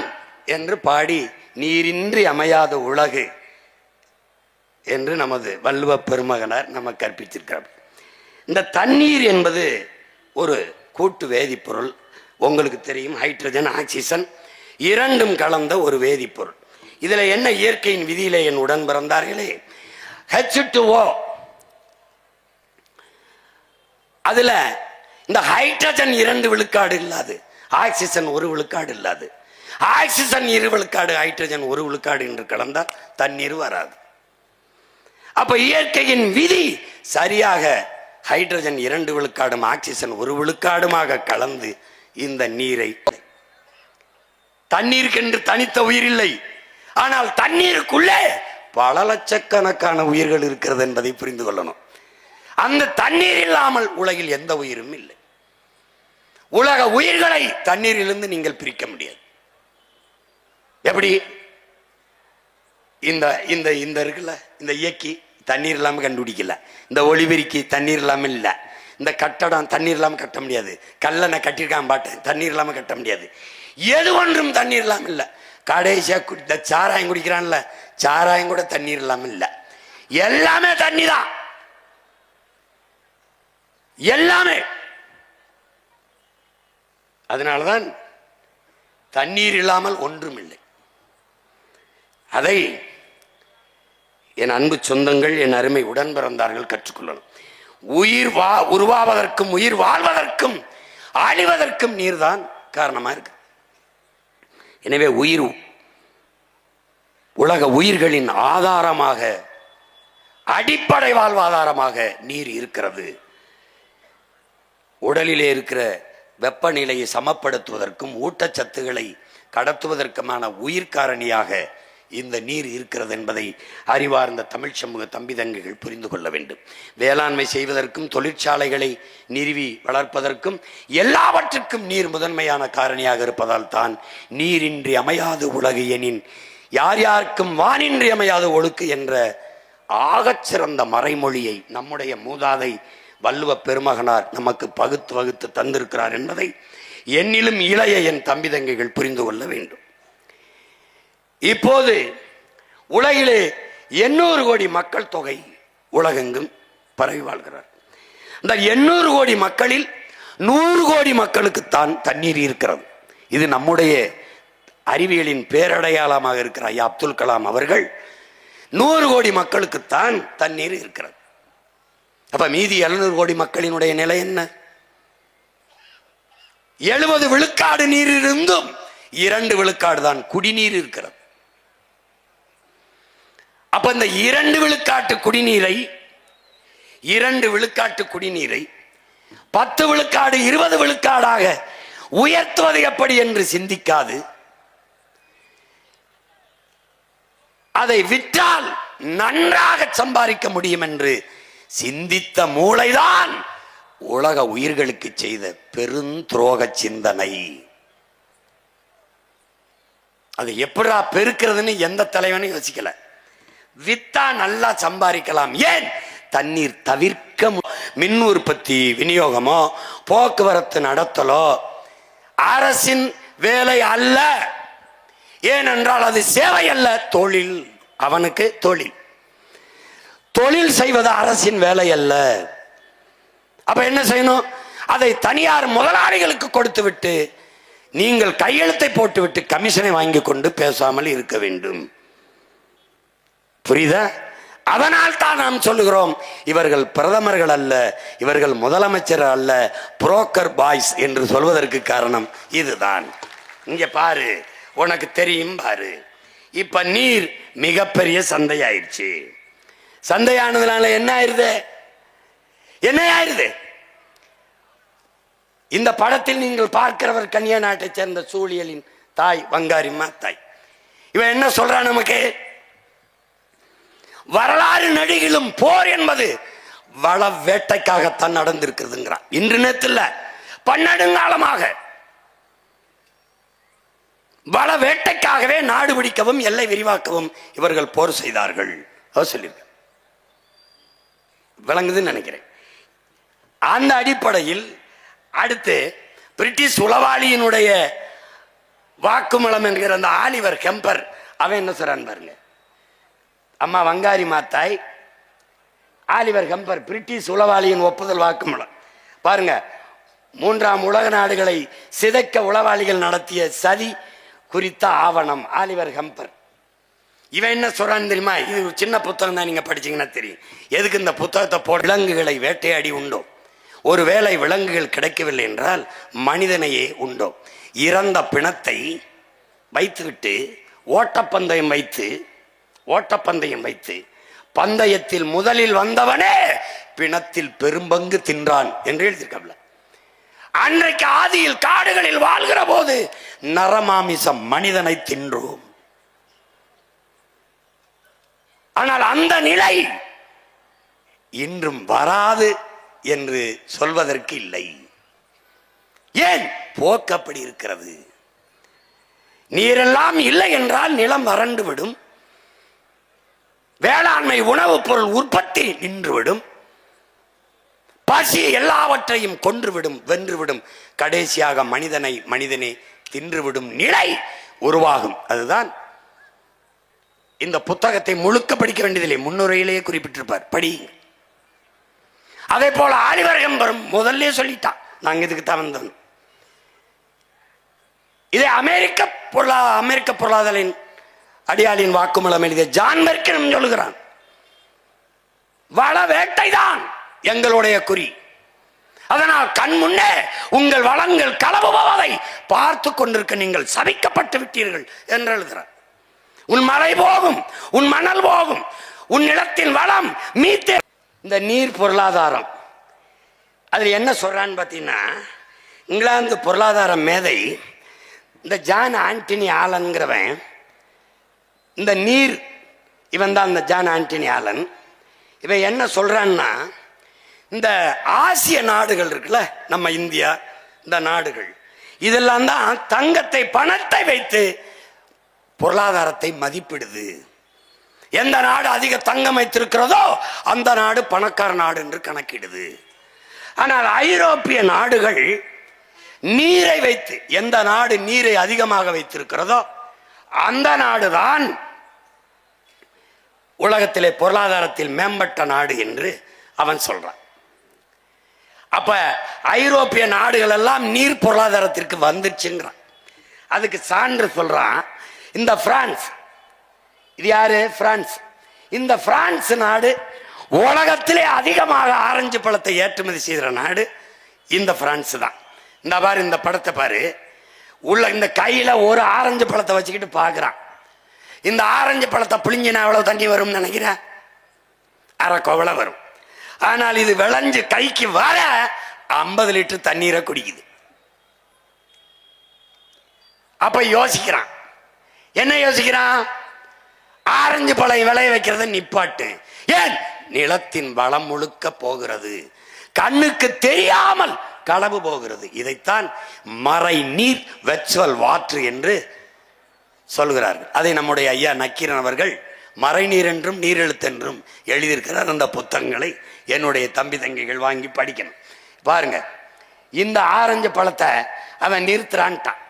என்று பாடி நீரின்றி அமையாத உலகு என்று நமது வள்ளுவ பெருமகனார் நம்ம கற்பிச்சிருக்கிறார். இந்த தண்ணீர் என்பது ஒரு கூட்டு வேதிப்பொருள். உங்களுக்கு தெரியும், ஹைட்ரஜன் ஆக்சிஜன் 2ம் கலந்த ஒரு வேதிப்பொருள். இதுல என்ன இயற்கையின் விதியிலே என் உடன் பிறந்தார்களே, H2O அதுல இந்த ஹைட்ரஜன் 2 விழுக்காடு இல்லாது, ஆக்சிஜன் 1 விழுக்காடு இல்லாது, ஆக்சிஜன் 2 விழுக்காடு, ஹைட்ரஜன் 1 விழுக்காடு என்று கலந்தால் தண்ணீர் வராது. அப்ப இயற்கையின் விதி சரியாக ஹைட்ரஜன் 2 விழுக்காடும் ஆக்சிஜன் 1 விழுக்காடுமாக கலந்து இந்த நீரை, தண்ணீருக்கென்று தனித்த உயிர் இல்லை, ஆனால் தண்ணீருக்குள்ளே பல லட்சக்கணக்கான உயிர்கள் இருக்கிறது என்பதை புரிந்து கொள்ளணும். அந்த தண்ணீர் இல்லாமல் உலகில் எந்த உயிரும் இல்லை. உலக உயிர்களை தண்ணீரிலிருந்து நீங்கள் பிரிக்க முடியாது. எப்படி? இந்த இந்த இந்த இருக்குல்ல, இந்த இயக்கி தண்ணீர் இல்லாமல் கண்டுபிடிக்கல, இந்த ஒளிபெருக்கி தண்ணீர் இல்லாமல் இல்லை, இந்த கட்டடம் தண்ணீர் இல்லாமல் கட்ட முடியாது, கல்லணை கட்டியிருக்கான் பாட்டேன் தண்ணீர் இல்லாமல் கட்ட முடியாது, எது ஒன்றும் தண்ணீர் இல்லாமல் இல்லை. கடைசியா இந்த சாராயம் குடிக்கிறான்ல, சாராயம் கூட தண்ணீர் இல்லாமல் இல்லை. எல்லாமே தண்ணி தான், எல்லாமே. அதனால்தான் தண்ணீர் இல்லாமல் ஒன்றும் இல்லை. அதை என் அன்பு சொந்தங்கள், என் அருமை உடன் பிறந்தார்கள் கற்றுக்கொள்ளணும். உயிர் உருவாவதற்கும் உயிர் வாழ்வதற்கும் அழிவதற்கும் நீர்தான் காரணமா இருக்கு. எனவே உலக உயிர்களின் ஆதாரமாக, அடிப்படை வாழ்வாதாரமாக நீர் இருக்கிறது. உடலிலே இருக்கிற வெப்பநிலையை சமப்படுத்துவதற்கும் ஊட்டச்சத்துக்களை கடத்துவதற்குமான உயிர் காரணியாக இந்த நீர் இருக்கிறது என்பதை அறிவார்ந்த தமிழ் சமூக தம்பி தங்கைகள் புரிந்து கொள்ள வேண்டும். வேளாண்மை செய்வதற்கும் தொழிற்சாலைகளை நிறுவி வளர்ப்பதற்கும் எல்லாவற்றுக்கும் நீர் முதன்மையான காரணியாக இருப்பதால் தான் நீரின்றி அமையாது உலகு எனின் யார் யாருக்கும் வானின்றி அமையாது ஒழுக்கு என்ற ஆகச்சிறந்த மறைமொழியை நம்முடைய மூதாதை வள்ளுவ பெருமகனார் நமக்கு பகுத்து வகுத்து தந்திருக்கிறார் என்பதை என்னிலும் இளைய என் தம்பி தங்கைகள் புரிந்து கொள்ள வேண்டும். இப்போது உலகிலே 800 கோடி மக்கள் தொகை உலகெங்கும் பரவி வாழ்கிறார். இந்த 800 கோடி மக்களில் 100 கோடி மக்களுக்குத்தான் தண்ணீர் இருக்கிறது. இது நம்முடைய அறிவியலின் பேரடையாளமாக இருக்கிற ஐயா அப்துல் கலாம் அவர்கள் 100 கோடி மக்களுக்குத்தான் தண்ணீர் இருக்கிறது. அப்ப மீதி 700 கோடி மக்களினுடைய நிலை என்ன? 70 விழுக்காடு நீர் இருந்தும் 2 விழுக்காடு தான் குடிநீர் இருக்கிறது. அப்ப இந்த 2 விழுக்காட்டு குடிநீரை 10 விழுக்காடு 20 விழுக்காடாக உயர்த்துவது எப்படி என்று சிந்திக்காது, அதை விற்றால் நன்றாக சம்பாதிக்க முடியும் என்று சிந்தித்த மூளைதான் உலக உயிர்களுக்கு செய்த பெருந்துரோக சிந்தனை. அது எப்படா பெருக்கிறதுன்னு எந்த தலைவனும் யோசிக்கல. வித்தா நல்லா சம்பாதிக்கலாம். ஏன்? தண்ணீர் தவிர்க்க மின் உற்பத்தி விநியோகமோ போக்குவரத்து நடத்தலோ அரசின் வேலை அல்ல. ஏனென்றால் அது சேவை அல்ல, தொழில். அவனுக்கு தொழில் செய்வது அரசின் வேலை அல்ல. அப்ப என்ன செய்யணும்? அதை தனியார் முதலாளிகளுக்கு கொடுத்து விட்டு நீங்கள் கையெழுத்தை போட்டுவிட்டு கமிஷனை வாங்கி கொண்டு பேசாமல் இருக்க வேண்டும். புரியுதா? அதனால் தான் நாம் சொல்லுகிறோம், இவர்கள் பிரதமர்கள் அல்ல, இவர்கள் முதலமைச்சர் அல்ல, புரோக்கர் பாய்ஸ் என்று சொல்வதற்கு காரணம் இதுதான். இங்க பாரு, உனக்கு தெரியும் பாரு. இப்ப நீர் மிகப்பெரிய சந்தையாயிருச்சு. சந்தையானதுனால என்ன ஆயிருது? இந்த படத்தில் நீங்கள் பார்க்கிறவர் கன்னியா நாட்டை சேர்ந்த சூழியலின் தாய் வங்காரிம்மா தாய். இவன் என்ன சொல்றான் நமக்கு? வரலாறு நடிகளும் போர் என்பது வள வேட்டைக்காகத்தான் நடந்திருக்கிறதுங்கிறான். இன்று நேரத்தில் பன்னெடுங்காலமாக வள வேட்டைக்காகவே நாடு பிடிக்கவும் எல்லை விரிவாக்கவும் இவர்கள் போர் செய்தார்கள். சொல்லியிருக்க விளங்குதுன்னு நினைக்கிறேன். அந்த அடிப்படையில் அடுத்து பிரிட்டிஷ் உளவாளியினுடைய வாக்குமூலம் என்கிற அந்த ஆலிவர் கெம்பர் அவன் என்ன சொல்றான் பாருங்க. அம்மா வங்காரி மாத்தாய், ஆலிவர் கெம்பர் பிரிட்டிஷ் உளவாளியின் ஒப்புதல் வாக்குமூலம் பாருங்க. 3ஆம் உலக நாடுகளை சிதைக்க உளவாளிகள் நடத்திய சதி குறித்த ஆவணம் ஆலிவர் கெம்பர். இவன் என்ன சொல்றான்னு தெரியுமா? இது ஒரு சின்ன புத்தகம் தான், நீங்க படிச்சீங்கன்னா தெரியும். எதுக்கு இந்த புத்தகத்தை போட? விலங்குகளை வேட்டையாடி உண்டோம், ஒருவேளை விலங்குகள் கிடைக்கவில்லை என்றால் மனிதனையே உண்டோம். இறந்த பிணத்தை வைத்துவிட்டு ஓட்டப்பந்தயம் வைத்து பந்தயத்தில் முதலில் வந்தவனே பிணத்தில் பெரும்பங்கு தின்றான் என்று எழுதியிருக்காப்ல. அன்றைக்கு ஆதியில் காடுகளில் வாழ்கிற போது நரமாமிசம் மனிதனை தின்றோம். ஆனால் அந்த நிலை இன்றும் வராது என்று சொல்வதற்கு இல்லை. ஏன்? போக்கப்படி இருக்கிறது. நீரெல்லாம் இல்லை என்றால் நிலம் வறண்டு விடும், வேளாண்மை உணவுப் பொருள் உற்பத்தி நின்றுவிடும், பசி எல்லாவற்றையும் கொன்றுவிடும், வென்றுவிடும், கடைசியாக மனிதனே தின்றுவிடும் நிலை உருவாகும். அதுதான் இந்த புத்தகத்தை முழுக்க படிக்க வேண்டியதில்லை, முன்னுரையிலேயே குறிப்பிட்டிருப்பார், படி. அதே போல ஆலிவர் ஹம்பரும் முதல்ல சொல்லிட்டான், நாங்க இதுக்கு தான் வந்தோம். இதை அமெரிக்க பொருளாதார அடியாளின் வாக்குமூலம் எழுதிய ஜான் மெர்க்கினும் சொல்லுகிறான். வள வேட்டைதான் எங்களுடைய குறி. அதனால் கண் முன்னே உங்கள் வளங்கள் களவு போவதை பார்த்து கொண்டிருக்க நீங்கள் சபிக்கப்பட்டு விட்டீர்கள் என்று எழுதுகிறார். உன் மழை போகும், உன் மணல் போகும், உன் நிலத்தின் வளம் மீத்தே. இந்த நீர் பொருளாதாரம் அதில் என்ன சொல்றான்னு பார்த்தீங்கன்னா, இங்கிலாந்து பொருளாதார மேதை இந்த ஜான் ஆண்டனி ஆலன்கிறவன், இந்த நீர் இவன் தான் இந்த ஜான் ஆண்டனி ஆலன். இவன் என்ன சொல்றான்னா, இந்த ஆசிய நாடுகள் இருக்குல்ல, நம்ம இந்தியா, இந்த நாடுகள் இதெல்லாம் தான் தங்கத்தை பணத்தை வைத்து பொருளாதாரத்தை மதிப்பிடுது. எந்த நாடு அதிக தங்கம் வைத்திருக்கிறதோ அந்த நாடு பணக்கார நாடு என்று கணக்கிடுது. ஆனால் ஐரோப்பிய நாடுகள் நீரை வைத்து, எந்த நாடு நீரை அதிகமாக வைத்திருக்கிறதோ அந்த நாடுதான் உலகத்திலே பொருளாதாரத்தில் மேம்பட்ட நாடு என்று அவன் சொல்றான். அப்ப ஐரோப்பிய நாடுகள் எல்லாம் நீர் பொருளாதாரத்திற்கு வந்துச்சுங்கிறான். அதுக்கு சான்று சொல்றான் இந்த பிரான்ஸ். இது யாரு? பிரான்ஸ். இந்த பிரான்ஸ் நாடு உலகத்திலே அதிகமாக ஆரஞ்சு பழத்தை ஏற்றுமதி செய்கிற நாடு இந்த பிரான்ஸ் தான். இந்த பாரு, இந்த படத்தை பாரு. உள்ள இந்த கையில ஒரு ஆரஞ்சு பழத்தை வச்சுக்கிட்டு பாக்குறான். இந்த ஆரஞ்சு பழத்தை புளிஞ்சினா எவ்வளவு தண்ணி வரும் நினைக்கிறேன்? அரை கோவலை வரும். ஆனால் இது விளைஞ்சு கைக்கு வர 50 லிட்டர் தண்ணீரை குடிக்குது. அப்ப யோசிக்கிறான், என்ன யோசிக்கிறான்? ஆரஞ்சு பழம் விளைய வைக்கிறத நிப்பாட்டு. ஏன்? நிலத்தின் வளம் முழுக்க போகிறது, கண்ணுக்கு தெரியாமல் களவு போகிறது. இதைத்தான் மறை நீர், வெர்ச்சுவல் வாட்டர் என்று சொல்கிறார்கள். அதை நம்முடைய ஐயா நக்கீரன் அவர்கள் மறைநீர் என்றும் நீரெழுத்தென்றும் எழுதியிருக்கிறார். அந்த புத்தகங்களை என்னுடைய தம்பி தங்கைகள் வாங்கி படிக்கணும். பாருங்க, இந்த ஆரஞ்சு பழத்தை அவன் நிறுத்துறான்ட்டான்.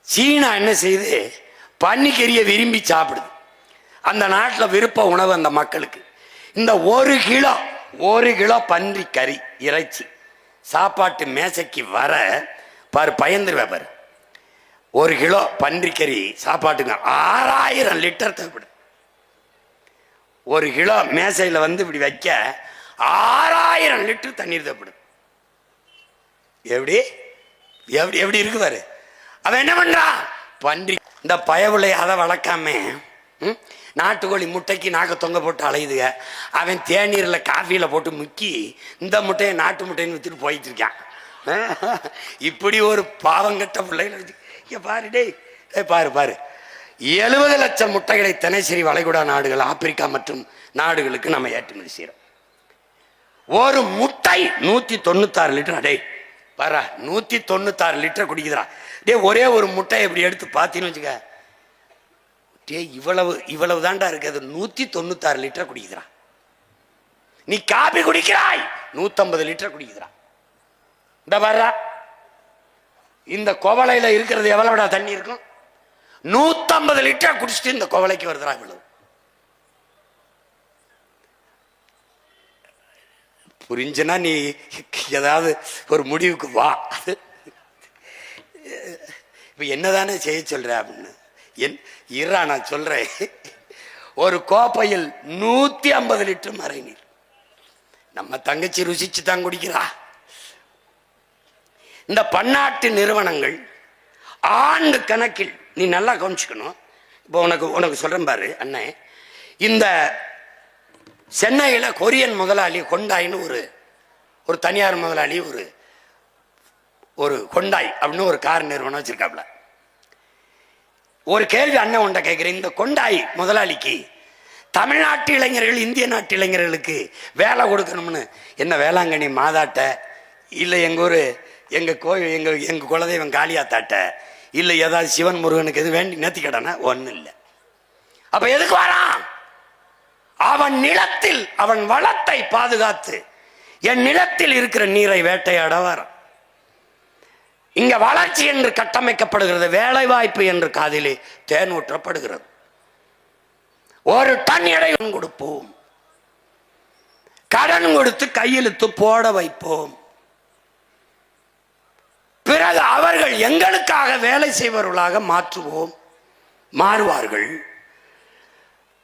சீனா என்ன செய்யுது? பன்னிக்கறியை விரும்பி சாப்பிடுது. அந்த நாட்டில் விருப்ப உணவு அந்த மக்களுக்கு. இந்த ஒரு கிலோ பன்றி கறி இறைச்சி சாப்பாட்டு மேசைக்கு வர பாரு, பயந்துருவே பாரு. 1 கிலோ பன்றிக்கறி சாப்பாட்டுங்க 6000 லிட்டர் தேவைப்படுது. 1 கிலோ மேசையில் இப்படி வைக்க 6000 லிட்டர் தண்ணீர் தேவைப்படுது. எப்படி எப்படி எப்படி இருக்கு பாரு. அவன் என்ன பண்றான்? பன்றி இந்த பயவுளை அதை வளர்க்காம நாட்டுக்கோழி முட்டைக்கு நாக்க தொங்க போட்டு அலையுதுங்க. அவன் தேநீரில் காஃபியில் போட்டு முக்கி இந்த முட்டையை நாட்டு முட்டைன்னு வித்துட்டு போயிட்டு இருக்கான். இப்படி ஒரு பாவங்கட்ட பிள்ளைகள் பாரு. டே பாரு பாரு, 70 லட்சம் முட்டைகளை தினசரி வளைகுடா நாடுகள், ஆப்பிரிக்கா மற்றும் நாடுகளுக்கு நம்ம ஏற்றுமதி செய்யறோம். ஒரு முட்டை 196 லிட்டர். அடே பாரா, 196 லிட்டர் குடிக்குதுடா. டே ஒரே ஒரு முட்டை இப்படி எடுத்து பார்த்தீங்கன்னு வச்சுக்க, டே இவ்வளவு தாண்டா இருக்கு. அது 196 லிட்டர் குடிக்குதுடா. நீ காபி குடிக்கிறாய், 150 லிட்டர் குடிக்குதுடா. இந்த பாரா, இந்த கோவலையில இருக்கிறது எவ்வளவுடா தண்ணி இருக்கும்? 150 லிட்டர் குடிச்சிட்டு இந்த கோவலைக்கு வருதுடா இவ்வளவு. புரிஞ்சுனா நீ ஏதாவது ஒரு முடிவுக்கு வா. இப்ப என்னதானே செய்ய சொல்ற அப்படின்னு இரா நான் சொல்றேன். ஒரு கோப்பையில் 150 லிட்டர் மறை நீர். நம்ம தங்கச்சி ருசிச்சு தான் குடிக்கிறா. இந்த பன்னாட்டு நிறுவனங்கள் ஆண்டு கணக்கில், நீ நல்லா கவனிச்சுக்கணும். இப்போ உனக்கு சொல்றேன் பாரு அண்ணே, இந்த சென்னையில் கொரியன் முதலாளி கொண்டாயின்னு ஒரு தனியார் முதலாளி ஒரு கொண்டாய் அப்படின்னு ஒரு கார் நிறுவனம் வச்சிருக்காப்ல. ஒரு கேள்வி அண்ணன் உண்ட கேட்கிறேன், இந்த கொண்டாய் முதலாளிக்கு தமிழ்நாட்டு இளைஞர்கள் இந்திய நாட்டு இளைஞர்களுக்கு வேலை கொடுக்கணும்னு என்ன வேளாங்கண்ணி மாதாட்ட, இல்லை எங்கள் ஊர் எங்கள் கோயில் எங்கள் குலதெய்வம் காளியாத்தாட்ட, இல்லை ஏதாவது சிவன் முருகனுக்கு எது வேண்டி நேர்த்தி கடனா? ஒன்றும் இல்லை. அப்ப எதுக்கு வரான்? அவன் நிலத்தில் அவன் வளத்தை பாதுகாத்து என் நிலத்தில் இருக்கிற நீரை வேட்டையாட வரான். இங்க வளர்ச்சி என்று கட்டமைக்கப்படுகிறது, வேலை வாய்ப்பு என்று காதிலே தேன் ஊற்றப்படுகிறது. ஒரு டன் எடை கொடுப்போம், கடன் கொடுத்து கையெழுத்து போட வைப்போம், பிறகு அவர்கள் எங்களுக்காக வேலை செய்பவர்களாக மாறுவார்கள்.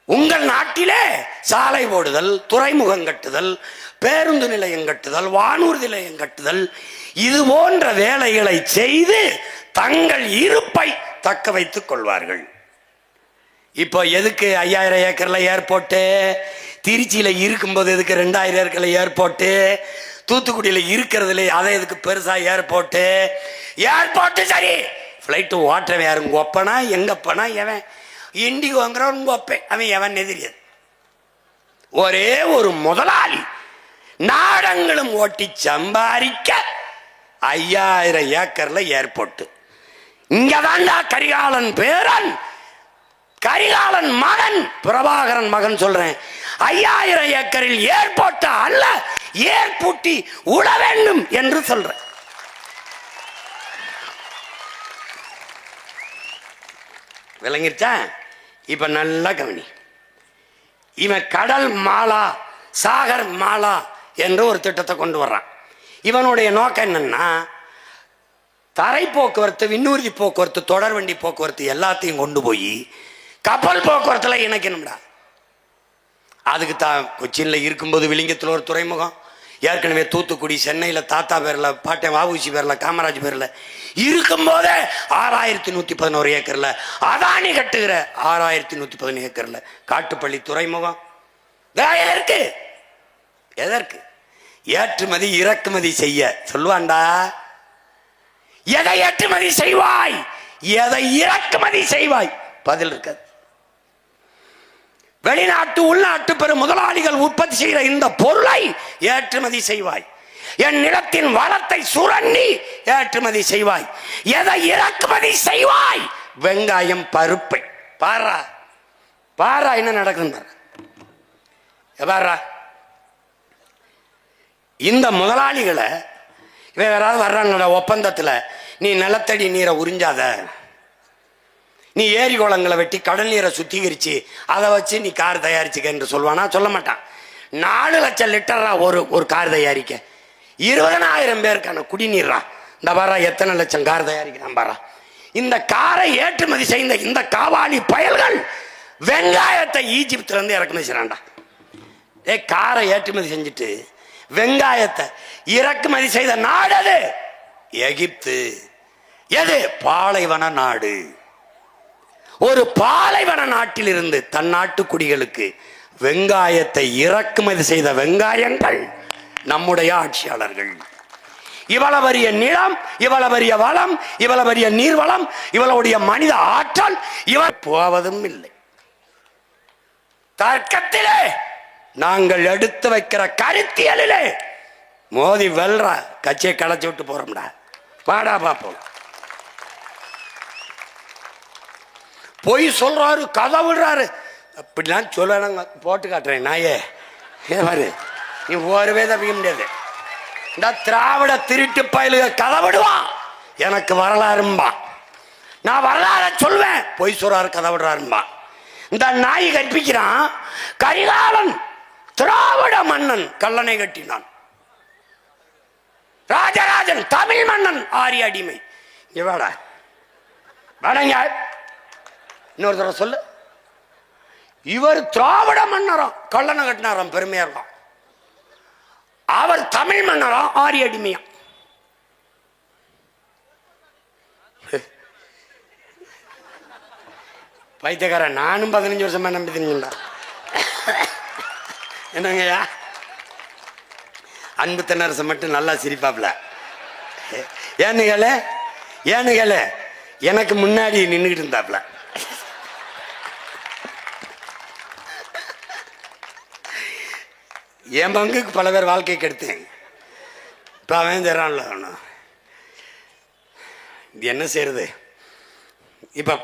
உங்கள் நாட்டிலே சாலை போடுதல், துறைமுகம் கட்டுதல், பேருந்து நிலையம் கட்டுதல், வானூர்தி நிலையம் கட்டுதல், இது போன்ற வேலைகளை செய்து தங்கள் இருப்பை தக்க வைத்துக் கொள்வார்கள். இப்போ எதுக்கு 5000 ஏக்கர்ல ஏர்போர்ட்டு? திருச்சியில இருக்கும்போது எதுக்கு 2000 ஏக்கர்ல ஏர்போர்ட்டு? தூத்துக்குடியில் இருக்கிறதுல அதை எதுக்கு பெருசா ஏர்போர்ட்டு? சரி, பிளைட்டு ஓட்டுறவன் யாரு? உங்க ஒப்பனா எங்கப்பனா எவன்? இண்டிகோங்கிறவன் உங்க ஒப்பேன், அவன் எவன் தெரியாது. ஒரே ஒரு முதலாளி நாடங்களும் ஓட்டி சம்பாதிக்க 5000 ஏக்கர்ல ஏர்போர்ட். இங்கதான்டா கரிகாலன் பேரன், கரிகாலன் மகன், பிரபாகரன் மகன் சொல்றேன். 5000 ஏக்கரில் ஏர்போர்ட் அல்ல, ஏர்பூட்டி உட வேண்டும் என்று சொல்றேன். விளங்கிருச்சா? இப்ப நல்லா கவனி. இவன் கடல் மாலா, சாகர் மாலா என்று ஒரு திட்டத்தை கொண்டு வர்றான். இவனுடைய நோக்கம் என்னன்னா, தரை போக்குவரத்து, விண்ணூர்தி போக்குவரத்து, தொடர்வண்டி போக்குவரத்து எல்லாத்தையும் கொண்டு போய் கப்பல் போக்குவரத்துல இணைக்கணும்டா. அதுக்கு தான் கொச்சின்ல இருக்கும்போது விளிங்கத்தில் ஒரு துறைமுகம், ஏற்கனவே தூத்துக்குடி, சென்னையில் தாத்தா பேரில், பாட்டன் வஉசி பேரில், காமராஜ் பேரில் இருக்கும்போதே 6111 ஏக்கர்ல அதானி கட்டுகிற 6111 ஏக்கர்ல காட்டுப்பள்ளி துறைமுகம். எதற்கு? ஏற்றுமதி இறக்குமதி செய்ய சொல்லுவான்டா. எதை ஏற்றுமதி செய்வாய், எதை இறக்குமதி செய்வாய்? பதில் இருக்காது. வெளிநாட்டு உள்நாட்டு பெரும் முதலாளிகள் உற்பத்தி செய்கிற இந்த பொருளை ஏற்றுமதி செய்வாய். என் நிலத்தின் வளத்தை சுரண்டி ஏற்றுமதி செய்வாய். எதை இறக்குமதி செய்வாய்? வெங்காயம், பருப்பை. பாரா பாரா என்ன நடக்குது பாரா. இந்த முதலாளிகளை யாராவது வர்றாங்க ஒப்பந்தத்தில், நீ நிலத்தடி நீரை உறிஞ்சாத, நீ ஏரி குளங்களை வெட்டி கடல் நீரை சுத்திகரிச்சு அதை வச்சு நீ கார் தயாரிச்சுக்க என்று சொல்வானா? சொல்ல மாட்டான். 4 லட்சம் லிட்டரா ஒரு கார் தயாரிக்க 20,000 பேருக்கான குடிநீரா. இந்த பாரா எத்தனை லட்சம் கார் தயாரிக்கிறான் பாரா. இந்த காரை ஏற்றுமதி செய்த இந்த காவாலி பயல்கள் வெங்காயத்தை ஈஜிப்துல இருந்து இறக்குமதி செய்யறான்டா. காரை ஏற்றுமதி செஞ்சுட்டு வெங்காயத்தை இறக்குமதி செய்த நாடு அது எகிப்து. எது? பாலைவன நாடு. ஒரு பாலைவன நாட்டில் இருந்து தன் நாட்டு குடிகளுக்கு வெங்காயத்தை இறக்குமதி செய்த வெங்காயங்கள் நம்முடைய ஆட்சியாளர்கள். இவ்வளவு பெரிய நிலம், இவ்வளவு பெரிய வளம், இவ்வளவு பெரிய நீர்வளம், இவளுடைய மனித ஆற்றல் இவர் போவதும் இல்லை. தர்க்கத்திலே நாங்கள் எடுத்து வைக்கிற கருத்தியலிலே மோதி வெல்ற கட்சியை களைச்சு விட்டு போறோம்டா. வாடா பாப்போம். பொய் சொல்றாரு, கதை விடுறாரு, அப்படிலாம் சொல்லணுங்க. போட்டு காட்டுறேன் நாயே. பாரு, நீ ஒருவே தப்பிக்க முடியாது. இந்த திராவிட திருட்டு பயலுக கதை விடுவான், எனக்கு வரலாறும்பா. நான் வரலாற சொல்வேன், பொய் சொல்றாரு, கதை விடுறாரும்பா. இந்த நாய் கற்பிக்கிறான். கரிகாலன் திராவிட மன்னன் கல்லணை கட்டினான். ராஜராஜன் தமிழ் மன்னன் ஆரிய அடிமை. இவாடா வடங்க இன்னொரு தடவை சொல்லு. இவர் திராவிட மன்னரம் கல்லணை கட்டினாராம், பெருமையா இருக்கும். அவர் தமிழ் மன்னரா ஆரிய அடிமையா? பைத்தியக்காரன், நானும் 15 வருஷமா நம்பி தெரிஞ்சுடா. என்னங்கய்யா, அன்பு தென்னரசு மட்டும் நல்லா சிரிப்பாப்ல. ஏனுகள எனக்கு முன்னாடி நின்றுகிட்டு இருந்தாப்ல. என் பங்குக்கு பல பேர் வாழ்க்கை கெடுத்தேன். இப்போ அவன் தரான்ல, என்ன செய்யறது? இப்போ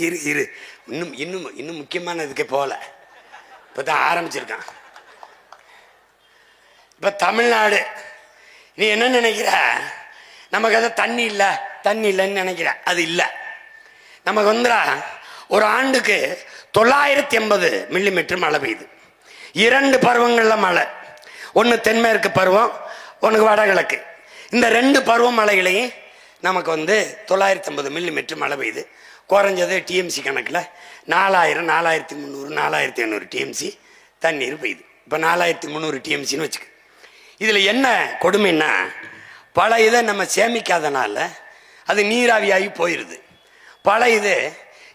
இரு இன்னும் இன்னும் இன்னும் முக்கியமான இதுக்கே போகல. இப்போ தான் ஆரம்பிச்சிருக்கான். இப்போ தமிழ்நாடு, நீ என்ன நினைக்கிற? நமக்கு அதை தண்ணி இல்லைன்னு நினைக்கிற. அது இல்லை. நமக்கு வந்துடா ஒரு ஆண்டுக்கு 980 மில்லிமீட்டர் மழை பெய்யுது. 2 பருவங்களில் மழை. ஒன்று தென்மேற்கு பருவம், ஒன்று வடகிழக்கு. இந்த 2 பருவ மழைகளையும் நமக்கு 950 மில்லிமீட்டர் மழை பெய்யுது. குறைஞ்சது டிஎம்சி கணக்கில் 4000, 4300, 4500 டிஎம்சி தண்ணீர் பெய்யுது. இப்போ 4300 டிஎம்சின்னு வச்சுக்க. இதில் என்ன கொடுமைன்னா, பல இதை நம்ம சேமிக்காதனால அது நீராவியாகி போயிடுது. பல இது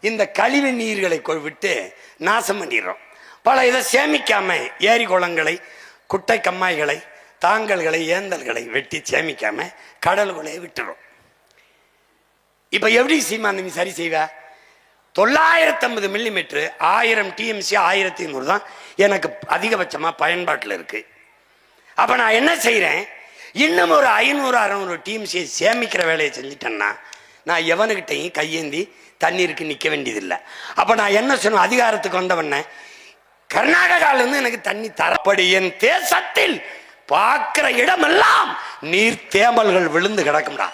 இந்த கழிவு நீர்களை விட்டு நாசம் பண்ணிடுறோம். பல இதை சேமிக்காம ஏரி குளங்களை, குட்டை கம்மாய்களை, தாங்கல்களை, ஏந்தல்களை வெட்டி சேமிக்காம கடல்களை விட்டுறோம். இப்ப எப்படி சீமான் நீ சரி செய்வ? 950 மில்லிமீட்டர் 1000 டிஎம்சி 1500 தான் எனக்கு அதிகபட்சமா பயன்பாட்டில் இருக்கு. அப்ப நான் என்ன செய்யறேன்? இன்னும் ஒரு 500, 600 டிஎம்சியை சேமிக்கிற வேலையை செஞ்சுட்டேன்னா நான் எவனுக்கிட்டையும் கையேந்தி தண்ணீருக்கு நிற்க வேண்டியதில்லை. அப்ப நான் என்ன சொன்ன, அதிகாரத்துக்கு வந்தவன கர்நாடகாவிலிருந்து எனக்கு தண்ணி தரப்படி என் தேசத்தில் பார்க்கிற இடமெல்லாம் நீர் தேம்பல்கள் விழுந்து கிடக்கும்டா.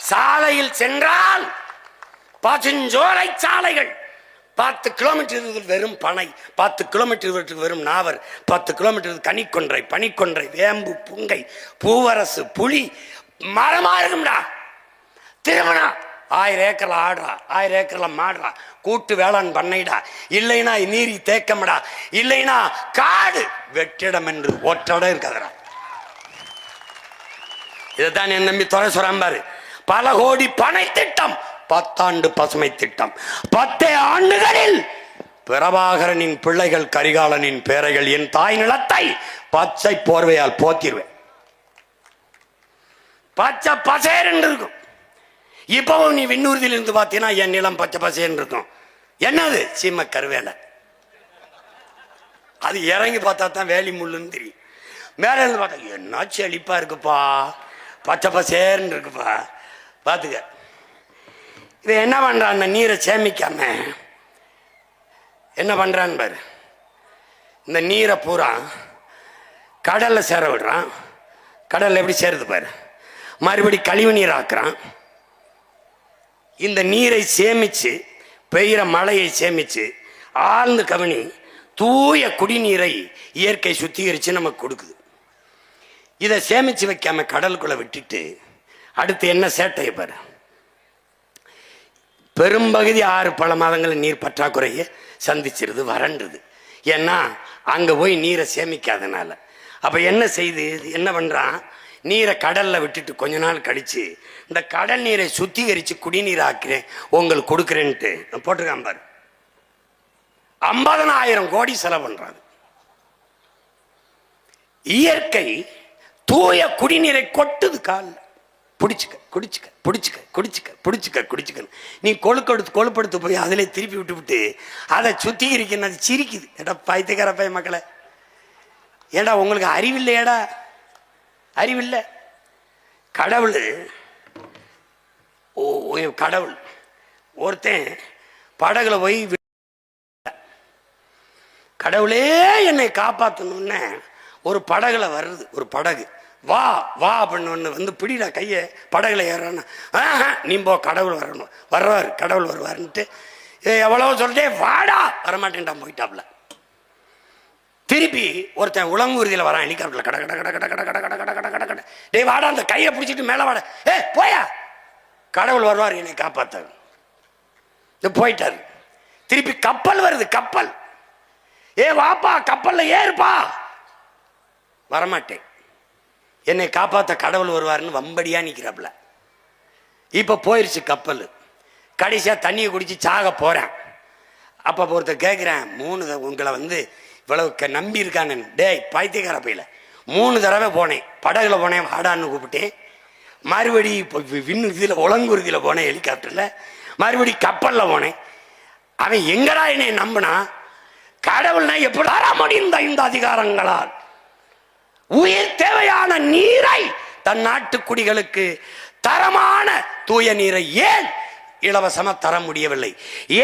சாலையில் சென்றால் பசுஞ்சோலை சாலைகள், 10 கிலோமீட்டர் வெறும் பனை, 10 கிலோமீட்டர் வெறும் நாவர், 10 கிலோமீட்டர் கனிக்கொன்றை, பனிக்கொன்றை, வேம்பு, புங்கை, பூவரசு, புளி மரமா இருக்கும்டா. திருமணம் 1000 ஏக்கர்ல ஆடுறா, 1000 ஏக்கர்ல மாடுறா, கூட்டு வேளாண் பண்ணைடா, இல்லைன்னா நீரி தேக்கம்டா, இல்லைன்னா காடு வெற்றிடம் என்று ஒற்றட இருக்காதடா. இதைத்தான் என் நம்பி துறை சொல்றாரு. பல கோடி பனை திட்டம், 10 ஆண்டு பசுமை திட்டம், 10 ஆண்டுகளில் பிரபாகரனின் பிள்ளைகள், கரிகாலனின் பேரைகள், என் தாய் நிலத்தை பச்சை போர்வையால் போத்திருவேன். பச்சை பசேர் என்று இருக்கும். இப்பவும் நீ விண்ணூர்தியில் இருந்து பார்த்தீங்கன்னா என் நிலம் பச்சை பசேன்னு இருக்கும். என்னது? சீம கருவேலை. அது இறங்கி பார்த்தா தான் வேலி முள்ளுன்னு தெரியும். மேலே இருந்து பார்த்தா என்ன செழிப்பா இருக்குப்பா, பச்சை பசேர்ன்னு இருக்குப்பா. பார்த்துக்க. இது என்ன பண்றான்? அந்த நீரை சேமிக்காம என்ன பண்றான்னு பாரு. இந்த நீரை பூரா கடல்ல சேர விடுறான். கடல்ல எப்படி சேருது பாரு. மறுபடி கழிவு நீர் ஆக்குறான். இந்த நீரை சேமிச்சு, பெய்கிற மழையை சேமிச்சு, ஆழ்ந்து கவனி, தூய குடிநீரை இயற்கை சுத்திகரித்து நமக்கு கொடுக்குது. இதை சேமிச்சு வைக்காம கடலுக்குள்ள விட்டுட்டு அடுத்து என்ன சேட்டையை பாரு. பெரும்பகுதி 6 பல மாதங்கள் நீர் பற்றாக்குறையை சந்திச்சிருது, வறண்டுது. ஏன்னா அங்க போய் நீரை சேமிக்காதனால. அப்ப என்ன செய்து, என்ன பண்றான்? நீரை கடல்ல விட்டுட்டு கொஞ்ச நாள் கழிச்சு இந்த கடல் நீரை சுத்திகரிச்சு குடிநீர் ஆக்கிறேன், உங்களுக்கு கொடுக்குறேன்ட்டு போட்டிருக்கான் பாரு. 50,000 கோடி செலவு பண்றாங்க. இயற்கை தூய குடிநீரை கொட்டுது காலில். பிடிச்சிக்க குடிச்சுக்க, பிடிச்சிக்க குடிச்சுக்க, பிடிச்சிக்க குடிச்சுக்க. நீ கொழுப்படுத்து போய் அதிலே திருப்பி விட்டு அதை சுத்திகரிக்கணும். அது சிரிக்குது. ஏடா பைத்தியக்கார பைய மக்களை, ஏடா உங்களுக்கு அறிவில்லையடா, அறிவில்லை. கடவுள் கடவுள் ஒருத்தன் படகுல போய், கடவுளே என்னை காப்பாற்றணும்னு ஒரு படகுல வருது. ஒரு படகு வா வா அப்படின்னு பிடிடா கையை, படகுல ஏறான்னு. நீ போ, கடவுள் வரணும், வர்றாரு, கடவுள் வருவாருன்ட்டு எவ்வளவு சொல்லிட்டே வாடா, வரமாட்டேன்டா, போயிட்டாப்ல. திருப்பி ஒருத்தன் உலங்கூர்தியில் வரான், ஹெலிகாப்டர்ல கட கட கட கட கட கட கட கட கட கட. டேய் வாடா, அந்த கையை பிடிச்சிட்டு மேலே வாடா. போயா, கடவுள் வருவார் என்னை காப்பாற்ற. போயிட்டாரு. திருப்பி கப்பல் வருது. கப்பல் ஏ வாப்பா கப்பல்ல ஏறுப்பா, வரமாட்டேன், என்னை காப்பாற்ற கடவுள் வருவாருன்னு வம்படியா நிற்கிறாப்புல. இப்போ போயிடுச்சு கப்பல், கடைசியாக தண்ணியை குடிச்சு சாக போகிறேன். அப்போ ஒருத்தர் கேட்குறேன், உங்களை இவ்வளவு நம்பி இருக்கானு. டேய் பைத்தியக்கார பையில, 3 தடவை போனேன், படகுல போனேன் வாடான்னு கூப்பிட்டேன், மறுபடி இப்போ இதில் உலங்குருதியில் போனேன் ஹெலிகாப்டரில், மறுபடி கப்பலில் போனேன். அவன் எங்கடா என்னை நம்பினா? கடவுள்னா எப்படி வர முடியும் இந்த அதிகாரங்களால்? உயிர் தேவையான நீரை தன் நாட்டு குடிகளுக்கு தரமான தூய நீரை ஏன் இலவசமா தர முடியவில்லை?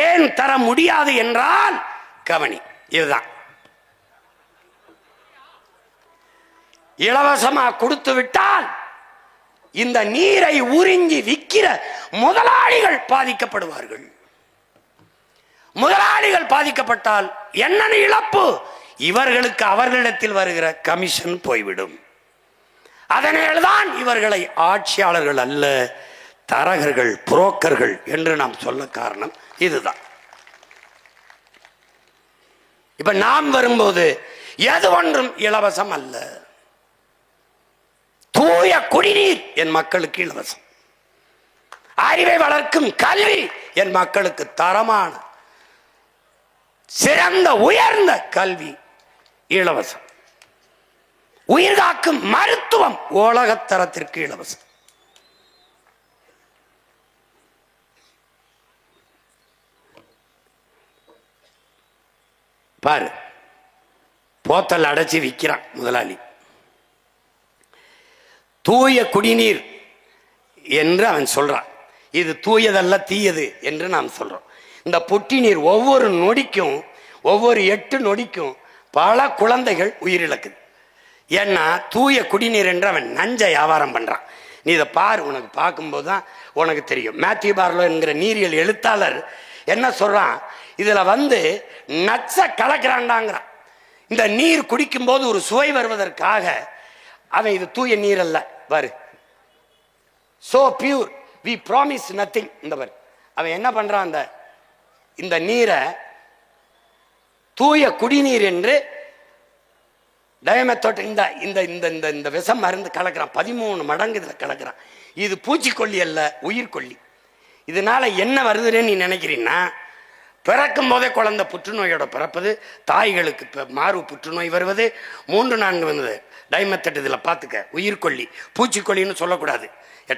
ஏன் தர முடியாது என்றால் கவனி, இதுதான். இலவசமா கொடுத்து விட்டால் இந்த நீரை உறிஞ்சி விற்கிற முதலாளிகள் பாதிக்கப்படுவார்கள். முதலாளிகள் பாதிக்கப்பட்டால் என்ன இழப்பு? இவர்களுக்கு அவர்களிடத்தில் வருகிற கமிஷன் போய்விடும். அதனால்தான் இவர்களை ஆட்சியாளர்கள் அல்ல, தரகர்கள், புரோக்கர்கள் என்று நாம் சொல்ல காரணம் இதுதான். இப்ப நாம் வரும்போது எது ஒன்றும் இலவசம் அல்ல. தூய குடிநீர் என் மக்களுக்கு இலவசம், அறிவை வளர்க்கும் கல்வி என் மக்களுக்கு தரமான சிறந்த உயர்ந்த கல்வி இலவசம், உயிர்காக்கும் மருத்துவம் உலகத்தரத்திற்கு இலவசம். பாரு, போத்தல் அடைச்சி விற்கிறான் முதலாளி. தூய குடிநீர் என்று அவன் சொல்றான். இது தூயதல்ல தீயது என்று நாம் சொல்றோம். இந்த புட்டி நீர் ஒவ்வொரு நொடிக்கும், ஒவ்வொரு 8 நொடிக்கும் பல குழந்தைகள் உயிரிழக்குது. ஏன்னா தூய குடிநீர் என்று அவன் நஞ்ச வியாபாரம் பண்றான். நீ இதை பாரு, உனக்கு பார்க்கும்போது தான் உனக்கு தெரியும். மேத்யூ பார்லோ என்கிற நீரியல் எழுத்தாளர் என்ன சொல்றான், இதுல நச்ச கலக்கிறான்டாங்கிறான். இந்த நீர் குடிக்கும் போது ஒரு சுவை வருவதற்காக அவன் இது தூய நீர் அல்ல பாரு, so pure we promise nothing. இந்த பாரு அவன் என்ன பண்றான், இந்த நீரை தூய குடிநீர் என்று டயமெத்தோட் இந்த இந்த இந்த இந்த இந்த விஷம் மருந்து கலக்கிறான். 13 மடங்கு இதுல கலக்கிறான். இது பூச்சிக்கொல்லி அல்ல, உயிர்கொல்லி. இதனால என்ன வருதுன்னு நீ நினைக்கிறீன்னா, பிறக்கும் போதே குழந்தை புற்றுநோயோட பிறப்பது, தாய்களுக்கு மாறு புற்றுநோய் வருவது, 3-4 வந்தது டைமெத்தட். இதில் பார்த்துக்க, உயிர்கொல்லி. பூச்சிக்கொல்லின்னு சொல்லக்கூடாது.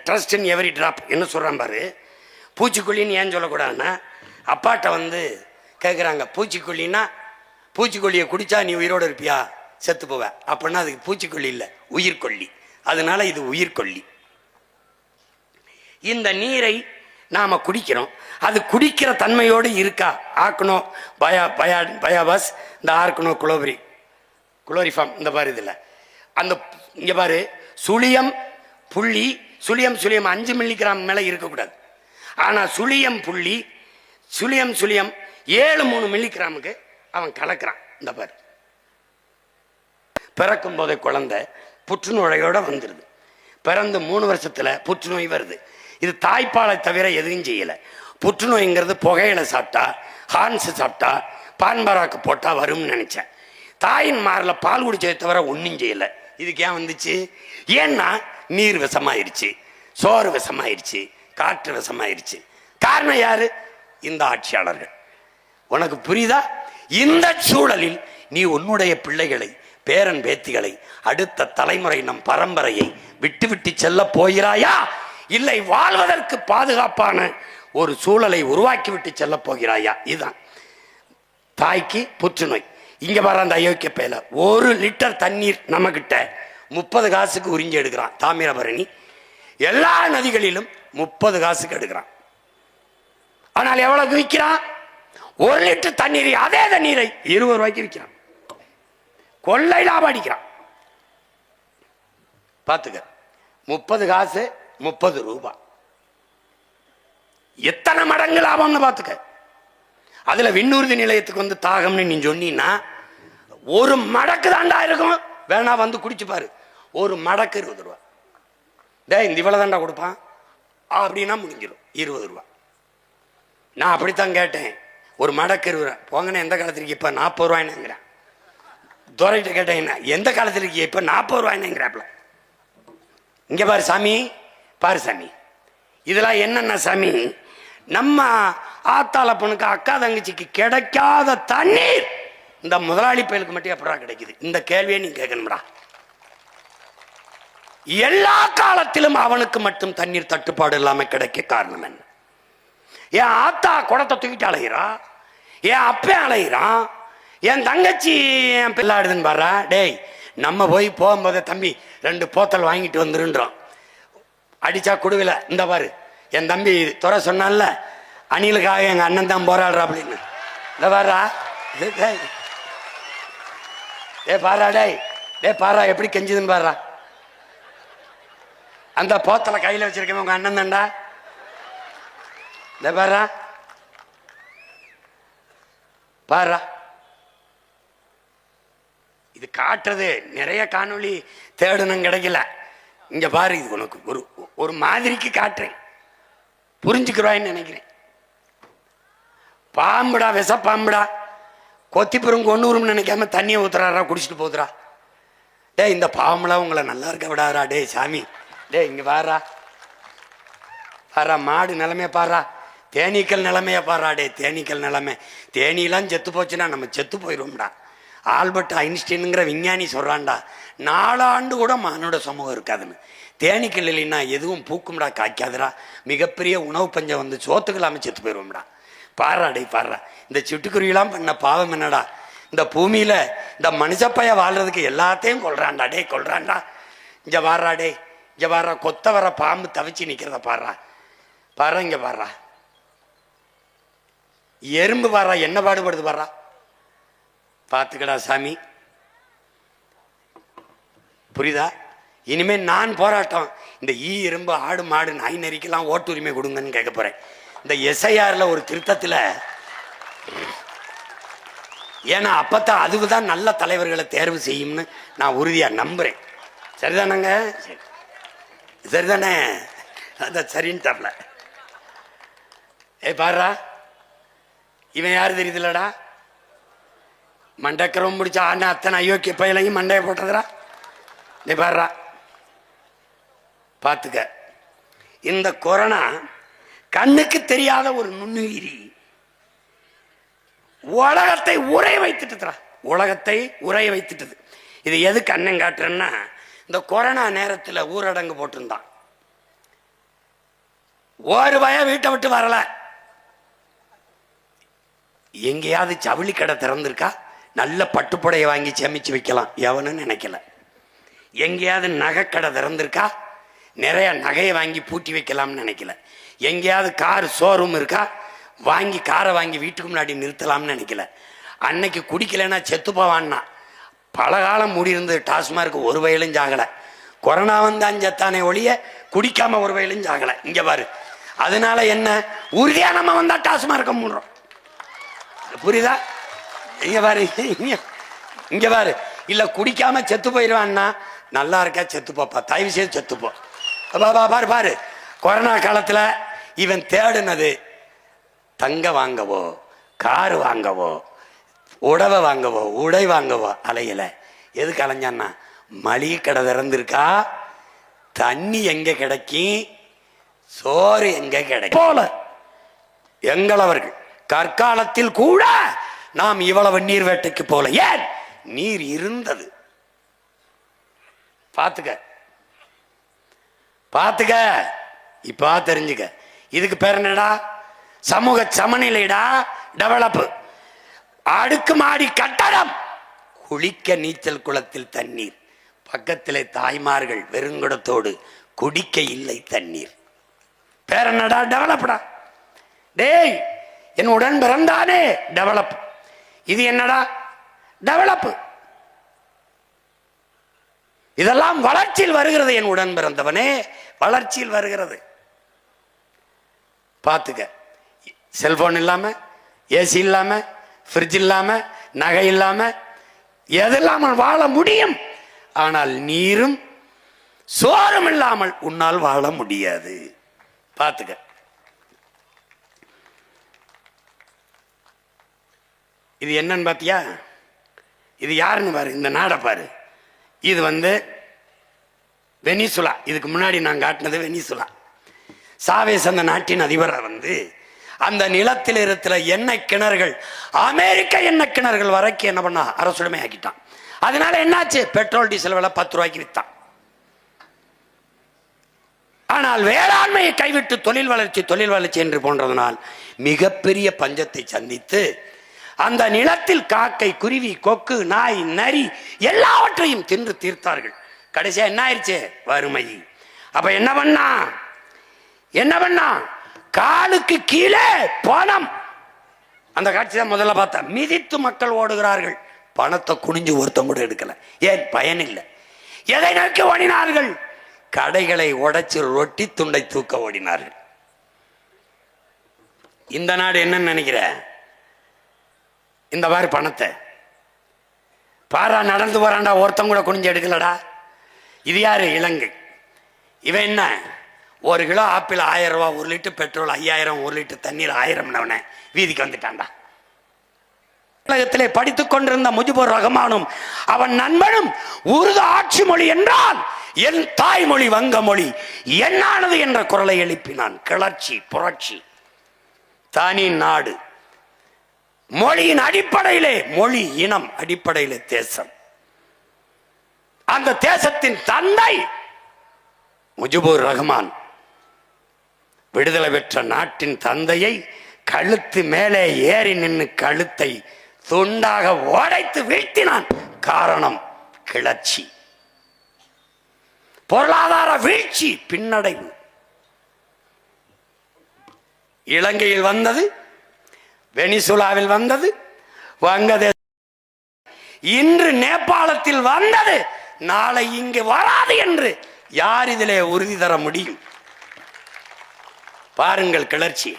ட்ரஸ்ட் இன் எவரி ட்ராப் என்ன சொல்கிறான் பாரு. பூச்சிக்கொல்லின்னு ஏன் சொல்லக்கூடாதுன்னா, அப்பாட்ட கேட்குறாங்க, பூச்சிக்கொல்லின்னா பூச்சிக்கொல்லியை குடித்தா நீ உயிரோடு இருப்பியா, செத்து போவ. அப்படின்னா அதுக்கு பூச்சிக்கொல்லி இல்லை, உயிர்கொல்லி. அதனால இது உயிர்கொல்லி. இந்த நீரை நாம குடிக்கிறோம், அது குடிக்கிற தன்மையோடு இருக்கா? ஆர்கனோ பயாபாஸ், இந்த ஆர்கனோ குளோரிஃபார்ம், இந்த பாரு இதில் அந்த இங்கே பாரு, சுழியம் புள்ளி, சுழியம் 5 மில்லிகிராம் மேலே இருக்கக்கூடாது. ஆனால் சுழியம் புள்ளி சுழியம் 7-3 மில்லிகிராமுக்கு அவன் கலக்கிறான். இந்த பாரு, பிறக்கும் போதே குழந்தை புற்றுநோயோட வந்துடுது. பிறந்து 3 வருஷத்துல புற்றுநோய் வருது. இது தாய்ப்பாலை தவிர எதுவும் செய்யலை. புற்றுநோய்ங்கிறது புகையில சாப்பிட்டா, ஹார்ன்ஸ் சாப்பிட்டா, பான்பராக்கு போட்டா வரும்னு நினைச்சேன். தாயின் மாரில் பால் குடிச்சதை தவிர ஒன்றும் செய்யலை. இதுக்கு ஏன் வந்துச்சு? ஏன்னா நீர் விஷமாயிருச்சு, சோறு விஷமாயிருச்சு, காற்று விஷமாயிருச்சு. காரணம் யாரு? இந்த ஆட்சியாளர்கள். உனக்கு புரியுதா? இந்த சூழலில் நீ உன்னுடைய பிள்ளைகளை, பேரன் பேத்திகளை, அடுத்த தலைமுறை, நம் பரம்பரையை விட்டு விட்டு செல்ல போகிறாயா, இல்லை வாழ்வதற்கு பாதுகாப்பான ஒரு சூழலை உருவாக்கி விட்டு செல்ல போகிறாயா? இதுதான். தாய்க்கு புற்றுநோய். இங்க வர அந்த அயோக்கிய பேல 1 லிட்டர் தண்ணீர் நம்ம கிட்ட 30 காசுக்கு உறிஞ்சி எடுக்கிறான். தாமிரபரணி எல்லா நதிகளிலும் 30 காசுக்கு எடுக்கிறான். ஆனால் எவ்வளவு விற்கிறான்? 1 லிட்டர் தண்ணீர், அதே தண்ணீரை 20 ரூபாய்க்கு விற்கிறான். கொள்ளை லாபம் அடிக்கிறான். பார்த்துக்க, 30 காசு 30 ரூபாய், எத்தனை மடங்கு லாபம்னு பார்த்துக்க. அதுல விண்ணூர்தி நிலையத்துக்கு தாகம்னு நீ சொன்னீன்னா 1 மடக்கு தாண்டா இருக்கும். வேணா குடிச்சு பாரு, 1 மடக்கு 20 ரூபா. இந்த இவ்வளவு தாண்டா கொடுப்பான் அப்படின்னா முடிஞ்சிடும் 20 ரூபா. நான் அப்படித்தான் கேட்டேன். ஒரு மடக்கு போங்கன்னு எந்த காலத்துக்கு இப்போ 40 ரூபாய்னுங்கிறேன். துரைகிட்ட கேட்டீங்கன்னா எந்த காலத்துக்கு இப்போ 40 ரூபாய்னுங்கிறாப்புல. இங்கே பாரு சாமி, பாரு சாமி, இதெல்லாம் என்னென்ன சாமி, நம்ம ஆத்தாள பொண்ணுக்கு அக்கா தங்கச்சிக்கு கிடைக்காத தண்ணீர் இந்த முதலாளி பயலுக்கு மட்டும் எப்படா கிடைக்குது? இந்த கேள்வியை நீ கேட்கணும்டா. எல்லா காலத்திலும் அவனுக்கு மட்டும் தண்ணீர் தட்டுப்பாடு இல்லாம கிடைக்க காரணம் என்ன? என் ஆத்தா குடத்தை தூக்கிட்டு அலைகிறா, என் அப்பே அலைகிறான், என் தங்கச்சி என் பிள்ளாடுதுன்னு பாரா. டேய், நம்ம போய் போகும்போது தம்பி 2 போத்தல் வாங்கிட்டு வந்துருன்றோம். அடிச்சா குடுவில இந்த பாரு, என் தம்பி துறை சொன்னான்ல, அணிலுக்காக எங்க அண்ணன் தான் போராடுறா அப்படின்னு. இந்த பாரா, டே பாரா, டே பாரா எப்படி கெஞ்சுதுன்னு பாரா. அந்த போத்தலை கையில் வச்சிருக்கேன் உங்க அண்ணன் தான்டா. இந்த பாரா பாரா, இது காட்டுறது நிறைய காணொளி தேடணும், கிடைக்கல. இங்க பாரு, இது உனக்கு ஒரு மாதிரிக்கு காட்டுறேன், புரிஞ்சுக்கிறான்னு நினைக்கிறேன். பாம்புடா, விஷ பாம்புடா, கொத்திப்புறம் கொன்னூறும் நினைக்காம தண்ணியை ஊத்துறாரா, குடிச்சிட்டு போதுரா. டே, இந்த பாம்புலாம் உங்களை நல்லா இருக்க விடாரா. டே சாமி, டே இங்க பாரா பாரா, மாடு நிலைமைய பாரா, தேனீக்கள் நிலைமைய பாரா. டே தேனீக்கள் நிலைமை, தேனீலாம் செத்து போச்சுன்னா நம்ம செத்து போயிடுவோம்டா. ஆல்பர்ட் ஐன்ஸ்டீனுங்கிற விஞ்ஞானி சொல்றான்டா, 4 ஆண்டு கூட மானோட சமூகம் இருக்காதுன்னு. தேனீக்கள் இல்லைன்னா எதுவும் பூக்கும்டா, காய்க்காதுடா, மிகப்பெரிய உணவு பஞ்சம் வந்து சோத்துக்கலாம செத்து போயிடுவோம்டா. பாரா டே பாரா, இந்த சிட்டுக்குருவிலாம் பண்ண பாவம் என்னடா, இந்த பூமியில இந்த மனுஷப்பைய வாழ்றதுக்கு எல்லாத்தையும் கொள்றான்டா. டே கொள்றான்டா. இங்க பாரா, டே இங்க பாரா, கொத்த வர பாம்பு தவிச்சு நிக்கிறத பாரா. பாரா இங்க பாரா, எறும்பு பாரா என்ன பாடுபடுது பாரா. பார்த்துக்கடா சாமி, புரியுதா? இனிமே நான் போராட்டம், இந்த எறும்பு ஆடு மாடு நாய் நரிக்கெல்லாம் ஓட்டு உரிமை கொடுங்கன்னு கேட்க போறேன். இந்த எஸ்ஐஆர்ல ஒரு திருத்தத்தில், ஏன்னா அப்பத்தான் அதுதான் நல்ல தலைவர்களை தேர்வு செய்யும்னு நான் உறுதியா நம்புறேன். சரிதானங்க? சரிதானே? அதான் சரின்னு தரல. பாருடா, இவன் யாரு தெரியுதுலடா, மண்டக்கரம் முடிச்சா ஆனா அத்தனை அயோக்கிய பயிலையும் மண்டைய போட்டதுடா. நீ பாருடா, பார்த்துக்க. இந்த கொரோனா கண்ணுக்கு தெரியாத ஒரு நுண்ணுயிரி உலகத்தை உரைய வைத்துட்டு, உலகத்தை உரைய வைத்துட்டது. இது எதுக்கு அண்ணன் காட்டுறேன்னா, இந்த கொரோனா நேரத்தில் ஊரடங்கு போட்டிருந்தான், ஒரு பயம் வீட்டை விட்டு வரல. எங்கேயாவது ஜவுளி கடை திறந்திருக்கா, நல்ல பட்டுப்புடையை வாங்கி சேமிச்சு வைக்கலாம் எவனும் நினைக்கல. எங்கேயாவது நகை கடை திறந்திருக்கா, நிறைய நகையை வாங்கி பூட்டி வைக்கலாம்னு நினைக்கல. எங்கேயாவது கார் ஷோரூம் இருக்கா, வாங்கி காரை வாங்கி வீட்டுக்கு முன்னாடி நிறுத்தலாம்னு நினைக்கல. அன்னைக்கு குடிக்கலைன்னா செத்து போவான்னா பல காலம் மூடி இருந்து டாஸ்மார்க்கு ஒரு வயலும் ஜாகலை. கொரோனா வந்தான் செத்தானே ஒழிய குடிக்காம ஒரு வயலும் ஜாகலை. இங்க பாரு, அதனால என்ன, உறுதியா நம்ம வந்தா டாஸ்மார்க்க மூடுறோம். புரியுதா? இங்க பாரு, இங்க பாரு, இல்ல குடிக்காம செத்து போயிடுவான்னா நல்லா இருக்கா செத்து போப்பா, தயவு செய்து செத்துப்போ. பாரு பாரு, கொரோனா காலத்துல இவன் தேடுனது தங்க வாங்கவோ, காரு வாங்கவோ, உடவை வாங்கவோ, உடை வாங்கவோ அலையில. எதுக்கு அலைஞ்சான்னா, மளிகை கடை திறந்திருக்கா, தண்ணி எங்க கிடைக்கும், சோறு எங்க கிடைக்கும் போல. எங்களவர்கள் கற்காலத்தில் கூட நாம் இவ்வளவு நீர் வேட்டைக்கு போல. ஏன்? நீர் இருந்தது. பாத்துக்க பாத்துக்க, இப்ப தெரிஞ்சுக்க. இதுக்கு பேர் என்னடா? சமூக சமநிலைடா, டெவலப். அடுக்குமாடி கட்டடம், குளிக்க நீச்சல் குளத்தில் தண்ணீர், பக்கத்திலே தாய்மார்கள் வெறுங்குடத்தோடு குடிக்க இல்லை தண்ணீர். பேர் என்னடா? டெவலப்டா. டேய், என் உடன் பிறந்தானே டெவலப். இது என்னடா? டெவலப். இதெல்லாம் வளர்ச்சியில் வருகிறது. என் உடன் பிறந்தவனே, வளர்ச்சியில் வருகிறது. பார்த்துக்க. செல்போன் இல்லாம, ஏசி இல்லாம, ஃப்ரிட்ஜ் இல்லாம, நகை இல்லாம, எதெல்லாமல் வாழ முடியும். ஆனால் நீரும் சோறும் இல்லாமல் உன்னால் வாழ முடியாது. பார்த்துக்க. இது என்னன்னு பாத்தியா? இது யாருன்னு பாரு, இந்த நாடை பாரு. இது வெனிசுலா. இதுக்கு முன்னாடி நான் காட்டினது வெனிசுலா. சாவேஸ் அந்த நாட்டின் அதிபரை அந்த நிலத்தில் இருக்கிற எண்ணெய் கிணறுகள், அமெரிக்க எண்ணெய் கிணறுகள் வரைக்கும் என்ன பண்ணா, அரசுடைமை ஆக்கிட்டான். அதனால என்னாச்சு, பெட்ரோல் டீசல் விலை 10 ரூபாய்க்கு வித்தான். ஆனால் வேளாண்மையை கைவிட்டு தொழில் வளர்ச்சி என்று போன்றதனால் மிகப்பெரிய பஞ்சத்தை சந்தித்து அந்த நிலத்தில் காக்கை, குருவி, கொக்கு, நாய், நரி எல்லாவற்றையும் தின்று தீர்த்தார்கள். கடைசியா என்ன ஆயிடுச்சு, வறுமை. அப்ப என்ன பண்ணா, காலுக்கு கீழே பணம். அந்த காட்சி தான் முதல்ல பார்த்தா. மிதித்து மக்கள் ஓடுகிறார்கள். பணத்தை குனிஞ்சு ஒருத்தம் கூட எடுக்கல. ஏன்? பயன் இல்லை. எதை நோக்கி ஓடினார்கள்? கடைகளை உடைச்சு ரொட்டி துண்டை தூக்க ஓடினார்கள். இந்த நாடு என்னன்னு நினைக்கிற? இந்த மாதிரி பணத்தை பாரா நடந்து போறான்டா, ஒருத்தம் கூட குனிஞ்சு எடுக்கலடா. இது யாரு? இலங்கை. இவன் என்ன, 1 கிலோ ஆப்பிள் 1000 ரூபாய், 1 லிட்டர் பெட்ரோல் 5000, 1 லிட்டர் தண்ணீர் 1000 வீதிக்கு வந்துட்டான்டா. உலகத்திலே படித்துக் கொண்டிருந்த முஜிபுர் ரஹ்மானும் அவன் நண்பனும் உருது ஆட்சி மொழி என்றால் என் தாய்மொழி வங்க மொழி என்னானது என்ற குரலை எழுப்பினான். கிளர்ச்சி, புரட்சி. தனி நாடு, மொழியின் அடிப்படையிலே, மொழி இனம் அடிப்படையிலே தேசம். அந்த தேசத்தின் தந்தை முஜிபுர் ரஹ்மான். விடுதலை பெற்ற நாட்டின் தந்தையை கழுத்து மேலே ஏறி நின்று கழுத்தை துண்டாக உடைத்து வீழ்த்தினான். காரணம் கிளர்ச்சி, பொருளாதார வீழ்ச்சி, பின்னடைவு. இலங்கையில் வந்தது, வெனிசுலாவில் வந்தது, வங்கதேச, இன்று நேபாளத்தில் வந்தது, நாளை இங்கு வராது என்று யார் இதிலே உறுதி தர முடியும்? பாருங்கள் கிளர்ச்சி.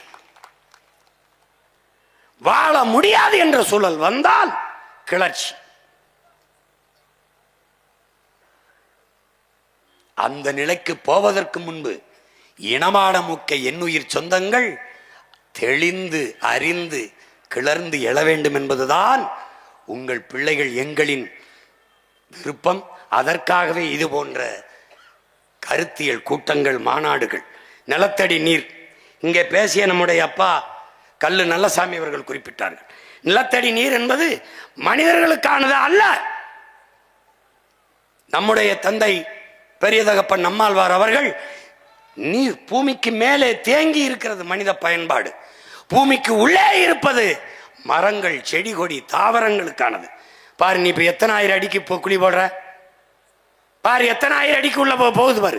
வாழ முடியாது என்ற சூழல் வந்தால் கிளர்ச்சி. அந்த நிலைக்கு போவதற்கு முன்பு இனமான முக்க என்னுயிர் சொந்தங்கள் தெளிந்து அறிந்து கிளர்ந்து எழ வேண்டும் என்பதுதான் உங்கள் பிள்ளைகள் எங்களின் விருப்பம். அதற்காகவே இது போன்ற கருத்தியல் கூட்டங்கள், மாநாடுகள். நிலத்தடி நீர், இங்கே பேசிய நம்முடைய அப்பா கல்லு நல்லசாமி அவர்கள் குறிப்பிட்டார்கள். நிலத்தடி நீர் என்பது மனிதர்களுக்கானது அல்ல. நம்முடைய தந்தை பெரிய தகப்பன் நம்மாழ்வார் அவர்கள், நீர் பூமிக்கு மேலே தேங்கி இருக்கிறது மனித பயன்பாடு, பூமிக்கு உள்ளே இருப்பது மரங்கள், செடி, கொடி, தாவரங்களுக்கானது. பாரு, நீ இப்ப எத்தனை ஆயிரம் அடிக்கு குழி போடுற பாரு, எத்தனை ஆயிரம் அடிக்கு உள்ள போகுது பாரு.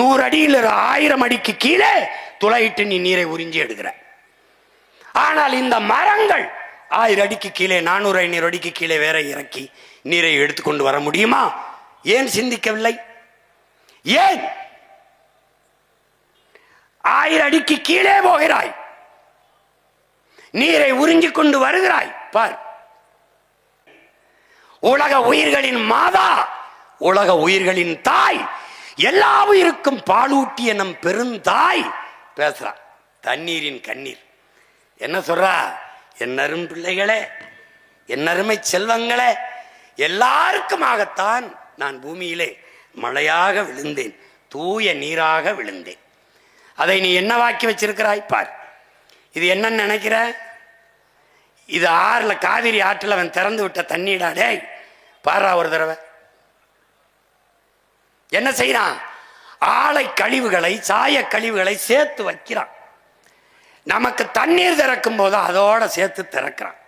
100 அடியில் 1000 அடிக்கு கீழே துளையிட்டு நீ நீரை உறிஞ்சி எடுக்கிற. ஆனால் இந்த மரங்கள் 1000 அடிக்கு கீழே, 400 500 அடிக்கு கீழே வேற இறக்கி நீரை எடுத்துக்கொண்டு வர முடியுமா? ஏன் சிந்திக்கவில்லை? ஏன் 1000 அடிக்கு கீழே போகிறாய், நீரை உறிஞ்சி கொண்டு வருகிறாய்? பார், உலக உயிர்களின் மாதா, உலக உயிர்களின் தாய், எல்லா உயிருக்கும் பாலூட்டிய நம் பெருந்தாய் பேசுறா. தண்ணீரின் கண்ணீர் என்ன சொல்றா? என்னரும் பிள்ளைகளே, என்னருமை செல்வங்களே, எல்லாருக்குமாகத்தான் நான் பூமியிலே மழையாக விழுந்தேன், தூய நீராக விழுந்தேன். அதை நீ என்னவாக்கி வச்சிருக்கிறாய் பார். இது என்னன்னு நினைக்கிற? இது ஆறுல, காவிரி ஆற்றில் அவன் திறந்து விட்ட தண்ணீடா? டேய் பாரா, ஒரு தடவை என்ன செய்யறான்? ஆலை கழிவுகளை, சாய கழிவுகளை சேர்த்து வைக்கிறான். நமக்கு தண்ணீர் திறக்கும் போது அதோட சேர்த்து திறக்கிறான்.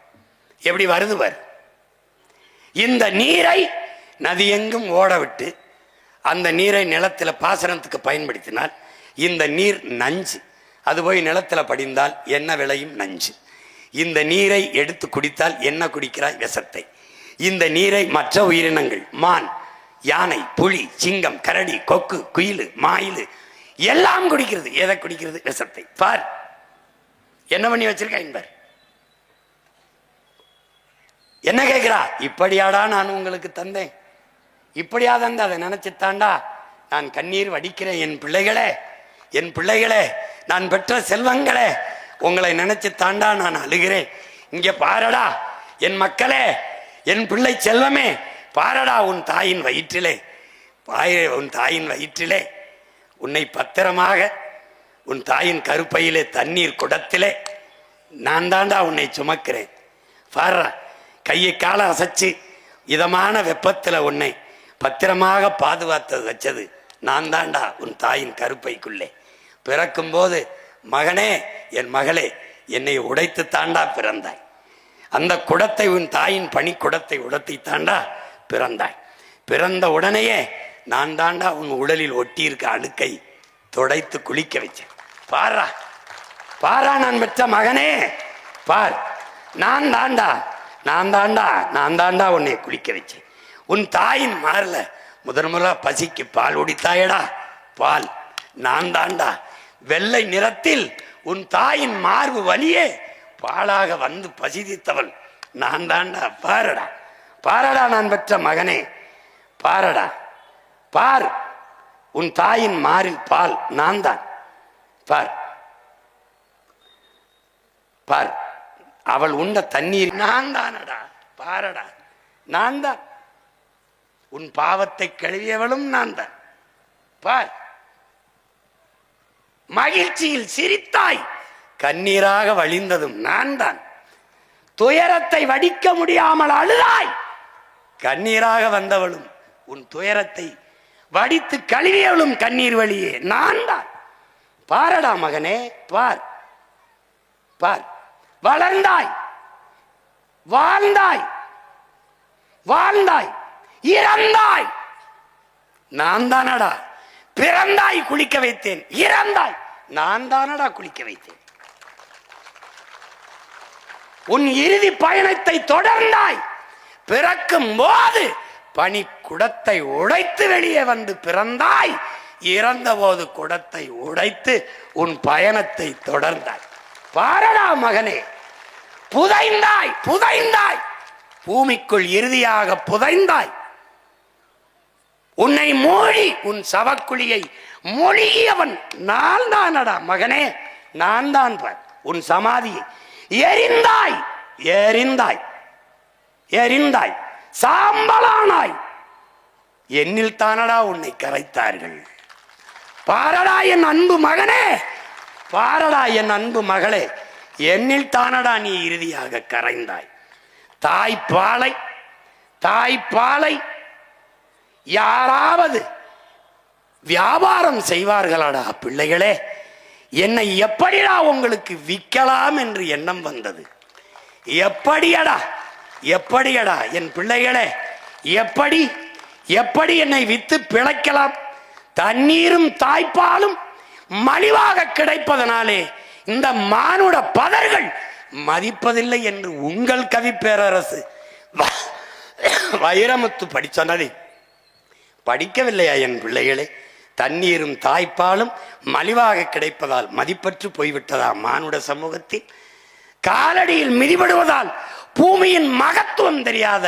எப்படி வருது பார். இந்த நீரை நதியெங்கும் ஓட விட்டு அந்த நீரை நிலத்தில் பாசனத்துக்கு பயன்படுத்தினால் இந்த நீர் நஞ்சு. அது போய் நிலத்தில் படிந்தால் என்ன விளையும்? நஞ்சு. இந்த நீரை எடுத்து குடித்தால் என்ன குடிக்கிறாய்? விஷத்தை. இந்த நீரை மற்ற உயிரினங்கள், மான், யானை, புலி, சிங்கம், கரடி, கொக்கு, குயில், மாயில் எல்லாம் குடிக்கிறது. எதை குடிக்கிறது? விஷத்தை. பார் என்ன பண்ணி வச்சிருக்கா என்பார். என்ன கேட்கிறா? இப்படியாடா நான் உங்களுக்கு தந்தேன், இப்படியா தந்த, அதை நினைச்சுத்தாண்டா நான் கண்ணீர் வடிக்கிறேன். என் பிள்ளைகளே, என் பிள்ளைகளே, நான் பெற்ற செல்வங்களே, உங்களை நினைச்சு தாண்டா நான் அழுகிறேன். இங்க பாருடா, என் மக்களே, என் பிள்ளை செல்வமே, பாரடா உன் தாயின் வயிற்றிலே உன்னை பத்திரமாக உன் தாயின் கருப்பையிலே தண்ணீர் குடத்திலே நான் தாண்டா உன்னை சுமக்கிறேன். பாரா, கையை கால அசைச்சு இதமான வெப்பத்தில் உன்னை பத்திரமாக பாதுகாத்து வச்சது நான் தாண்டா உன் தாயின் கருப்பைக்குள்ளே. பிறக்கும் போது மகனே, என் மகளே, என்னை உடைத்து தாண்டா பிறந்தாய். அந்த குடத்தை, உன் தாயின் பனி குடத்தை உடைத்து தாண்டா பிறந்தாய். பிறந்த உடனேயே நான் தாண்டா உன் உடலில் ஒட்டியிருக்க அழுக்கை துடைத்து குளிக்க வச்சேன். பாரா, பாரா, நான் பெற்ற மகனே, பார், நான் தாண்டா உன்னை குளிக்க வச்சேன். உன் தாயின் மாறல முதன்முறை பசிக்கு பால் உடித்தாயடா, பால் நான் தாண்டா. வெள்ளை நிறத்தில் உன் தாயின் மார்பு வலியே பாலாக வந்து பசிதித்தவள் நான் தாண்டா. பாரடா, பாரடா, நான் பெற்ற மகனே, பாரடா, பார், உன் தாயின் மாறில் பால் நான் தான். பார், பார், அவள் உண்ட தண்ணீர் நான் தானடா. பாரடா, நான் தான். உன் பாவத்தை கழுவியவளும் நான் தான். பார், மகிழ்ச்சியில் சிரித்தாய், கண்ணீராக வழிந்ததும் நான் தான். துயரத்தை வடிக்க முடியாமல் அழுதாய், கண்ணீராக வந்தவளும் உன் துயரத்தை வடித்து கழுவியவளும் கண்ணீர் வழியே நான் தான். பாரடா மகனே, பார், பார், வளர்ந்தாய், வாழ்ந்தாய், வாழ்ந்தாய், இறந்தாய், நான் தானடா. பிறந்தாய், குளிக்க வைத்தேன். இறந்தாய், நான் தானடா குளிக்க வைத்தேன். உன் இறுதி பயணத்தை தொடர்ந்தாய். பிறக்கும் போது பனி குடத்தை உடைத்து வெளியே வந்து பிறந்தாய். இறந்த போது குடத்தை உடைத்து உன் பயணத்தை தொடர்ந்தாய். பாரடா மகனே, புதைந்தாய், புதைந்தாய், பூமிக்குள் இறுதியாக புதைந்தாய். உன்னை மூழ்கி உன் சவக்குழியை மூழ்கியவன் நான் தானடா மகனே, நான் தான். பார், உன் சமாதியை எரிந்தாய், எரிந்தாய், எரிந்தாய், சாம்பலானாய். என்னில் தானடா உன்னை கரைத்தார்கள். பாரடா என் அன்பு மகனே, பாரடா என் அன்பு மகளே, என்னில் தானடா நீ இறுதியாக கரைந்தாய். தாய்ப்பாலை, தாய்ப்பாலை யாராவது வியாபாரம் செய்வார்களாடா பிள்ளைகளே? என்னை எப்படிடா உங்களுக்கு விற்கலாம் என்று எண்ணம் வந்தது? எப்படியடா, எப்படியடா என் பிள்ளைகளே, எப்படி எப்படி என்னை வித்து பிழைக்கலாம்? தண்ணீரும் தாய்ப்பாலும் மலிவாக கிடைப்பதனாலே இந்த மானுட பதர்கள் மதிப்பதில்லை என்று உங்கள் கவி பேரரசு வைரமுத்து படிச்சொன்னதை படிக்கவில்லையா என் பிள்ளைகளே? தண்ணீரும் தாய்ப்பாலும் மலிவாக கிடைப்பதால் மதிப்பற்று போய்விட்டதா மானுட சமூகத்தில்? காலடியில் மிதிபடுவதால் பூமியின் மகத்துவம் தெரியாத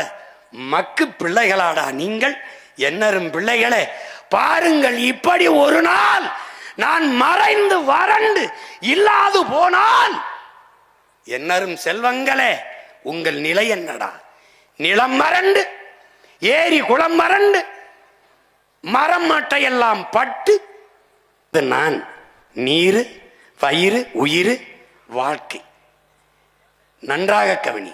மக்கு பிள்ளைகளாடா நீங்கள். என்னரும் பிள்ளைகளே, பாருங்கள், இப்படி ஒரு நாள் நான் மறைந்து வறண்டு இல்லாது போனால் என்னரும் செல்வங்களே, உங்கள் நிலை என்னடா? நிலம் மறண்டு, ஏரி குளம் மறண்டு, மரம் மட்டையெல்லாம் பட்டு, நான் நீரு, வயிறு, உயிர், வாழ்க்கை. நன்றாக கவனி,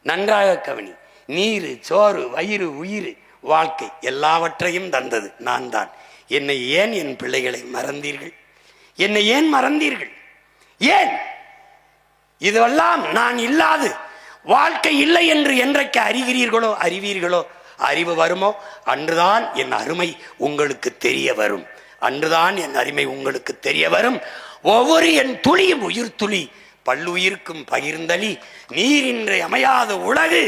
நன்றாக கவனி. நீரு, சோறு, வயிறு, உயிர், வாழ்க்கை எல்லாவற்றையும் தந்தது நான் தான். என்னை ஏன் என் பிள்ளைகளை மறந்தீர்கள்? என்னை ஏன் மறந்தீர்கள்? ஏன்? இதுவெல்லாம் நான் இல்லாது வாழ்க்கை இல்லை என்று என்றைக்கு அறிகிறீர்களோ, அறிவீர்களோ, அறிவு வருமோ, அன்றுதான் என் அருமை உங்களுக்கு தெரிய வரும். அன்றுதான் என் அருமை உங்களுக்கு தெரிய வரும். ஒவ்வொரு என் துளியும் உயிர் துளி, பல்லுயிர்க்கும் பகிர்ந்தளி, நீரின்றி அமையாத உலகு,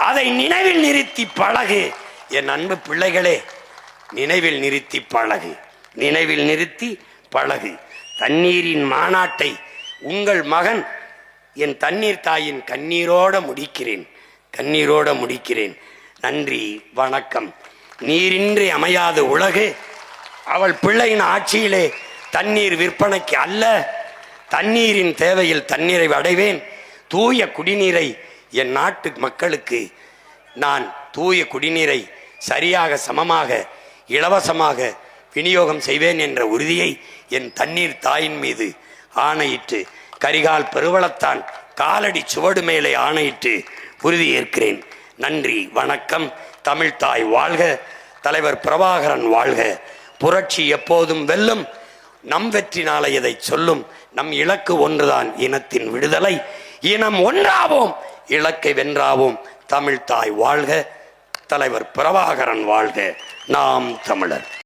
அதை நினைவில் நிறுத்தி பழகு. என் அன்பு பிள்ளைகளே, நினைவில் நிறுத்தி பழகு, நினைவில் நிறுத்தி பழகு. தண்ணீரின் மாநாட்டை உங்கள் மகன் என் தண்ணீர் தாயின் கண்ணீரோட முடிக்கிறேன், கண்ணீரோட முடிக்கிறேன். நன்றி, வணக்கம். நீரின்றி அமையாத உலகு, அவள் பிள்ளையின் ஆட்சியிலே தண்ணீர் விற்பனைக்கு அல்ல, தண்ணீரின் தேவையில் தண்ணீரை அடைவேன். தூய குடிநீரை என் நாட்டு மக்களுக்கு நான் தூய குடிநீரை சரியாக சமமாக இலவசமாக விநியோகம் செய்வேன் என்ற உறுதியை என் தண்ணீர் தாயின் மீது ஆணையிட்டு கரிகால் பெருவளத்தான் காலடி சுவடு மேலே ஆணையிட்டு உறுதியேற்கிறேன். நன்றி, வணக்கம். தமிழ்தாய் வாழ்க, தலைவர் பிரபாகரன் வாழ்க. புரட்சி எப்போதும் வெல்லும், நம் வெற்றி நாளை இதை சொல்லும். நம் இலக்கு ஒன்றுதான், இனத்தின் விடுதலை. இனம் ஒன்றாவோம், இலக்கை வென்றாவோம். தமிழ்தாய் வாழ்க, தலைவர் பிரபாகரன் வாழ்க. நாம் தமிழர்.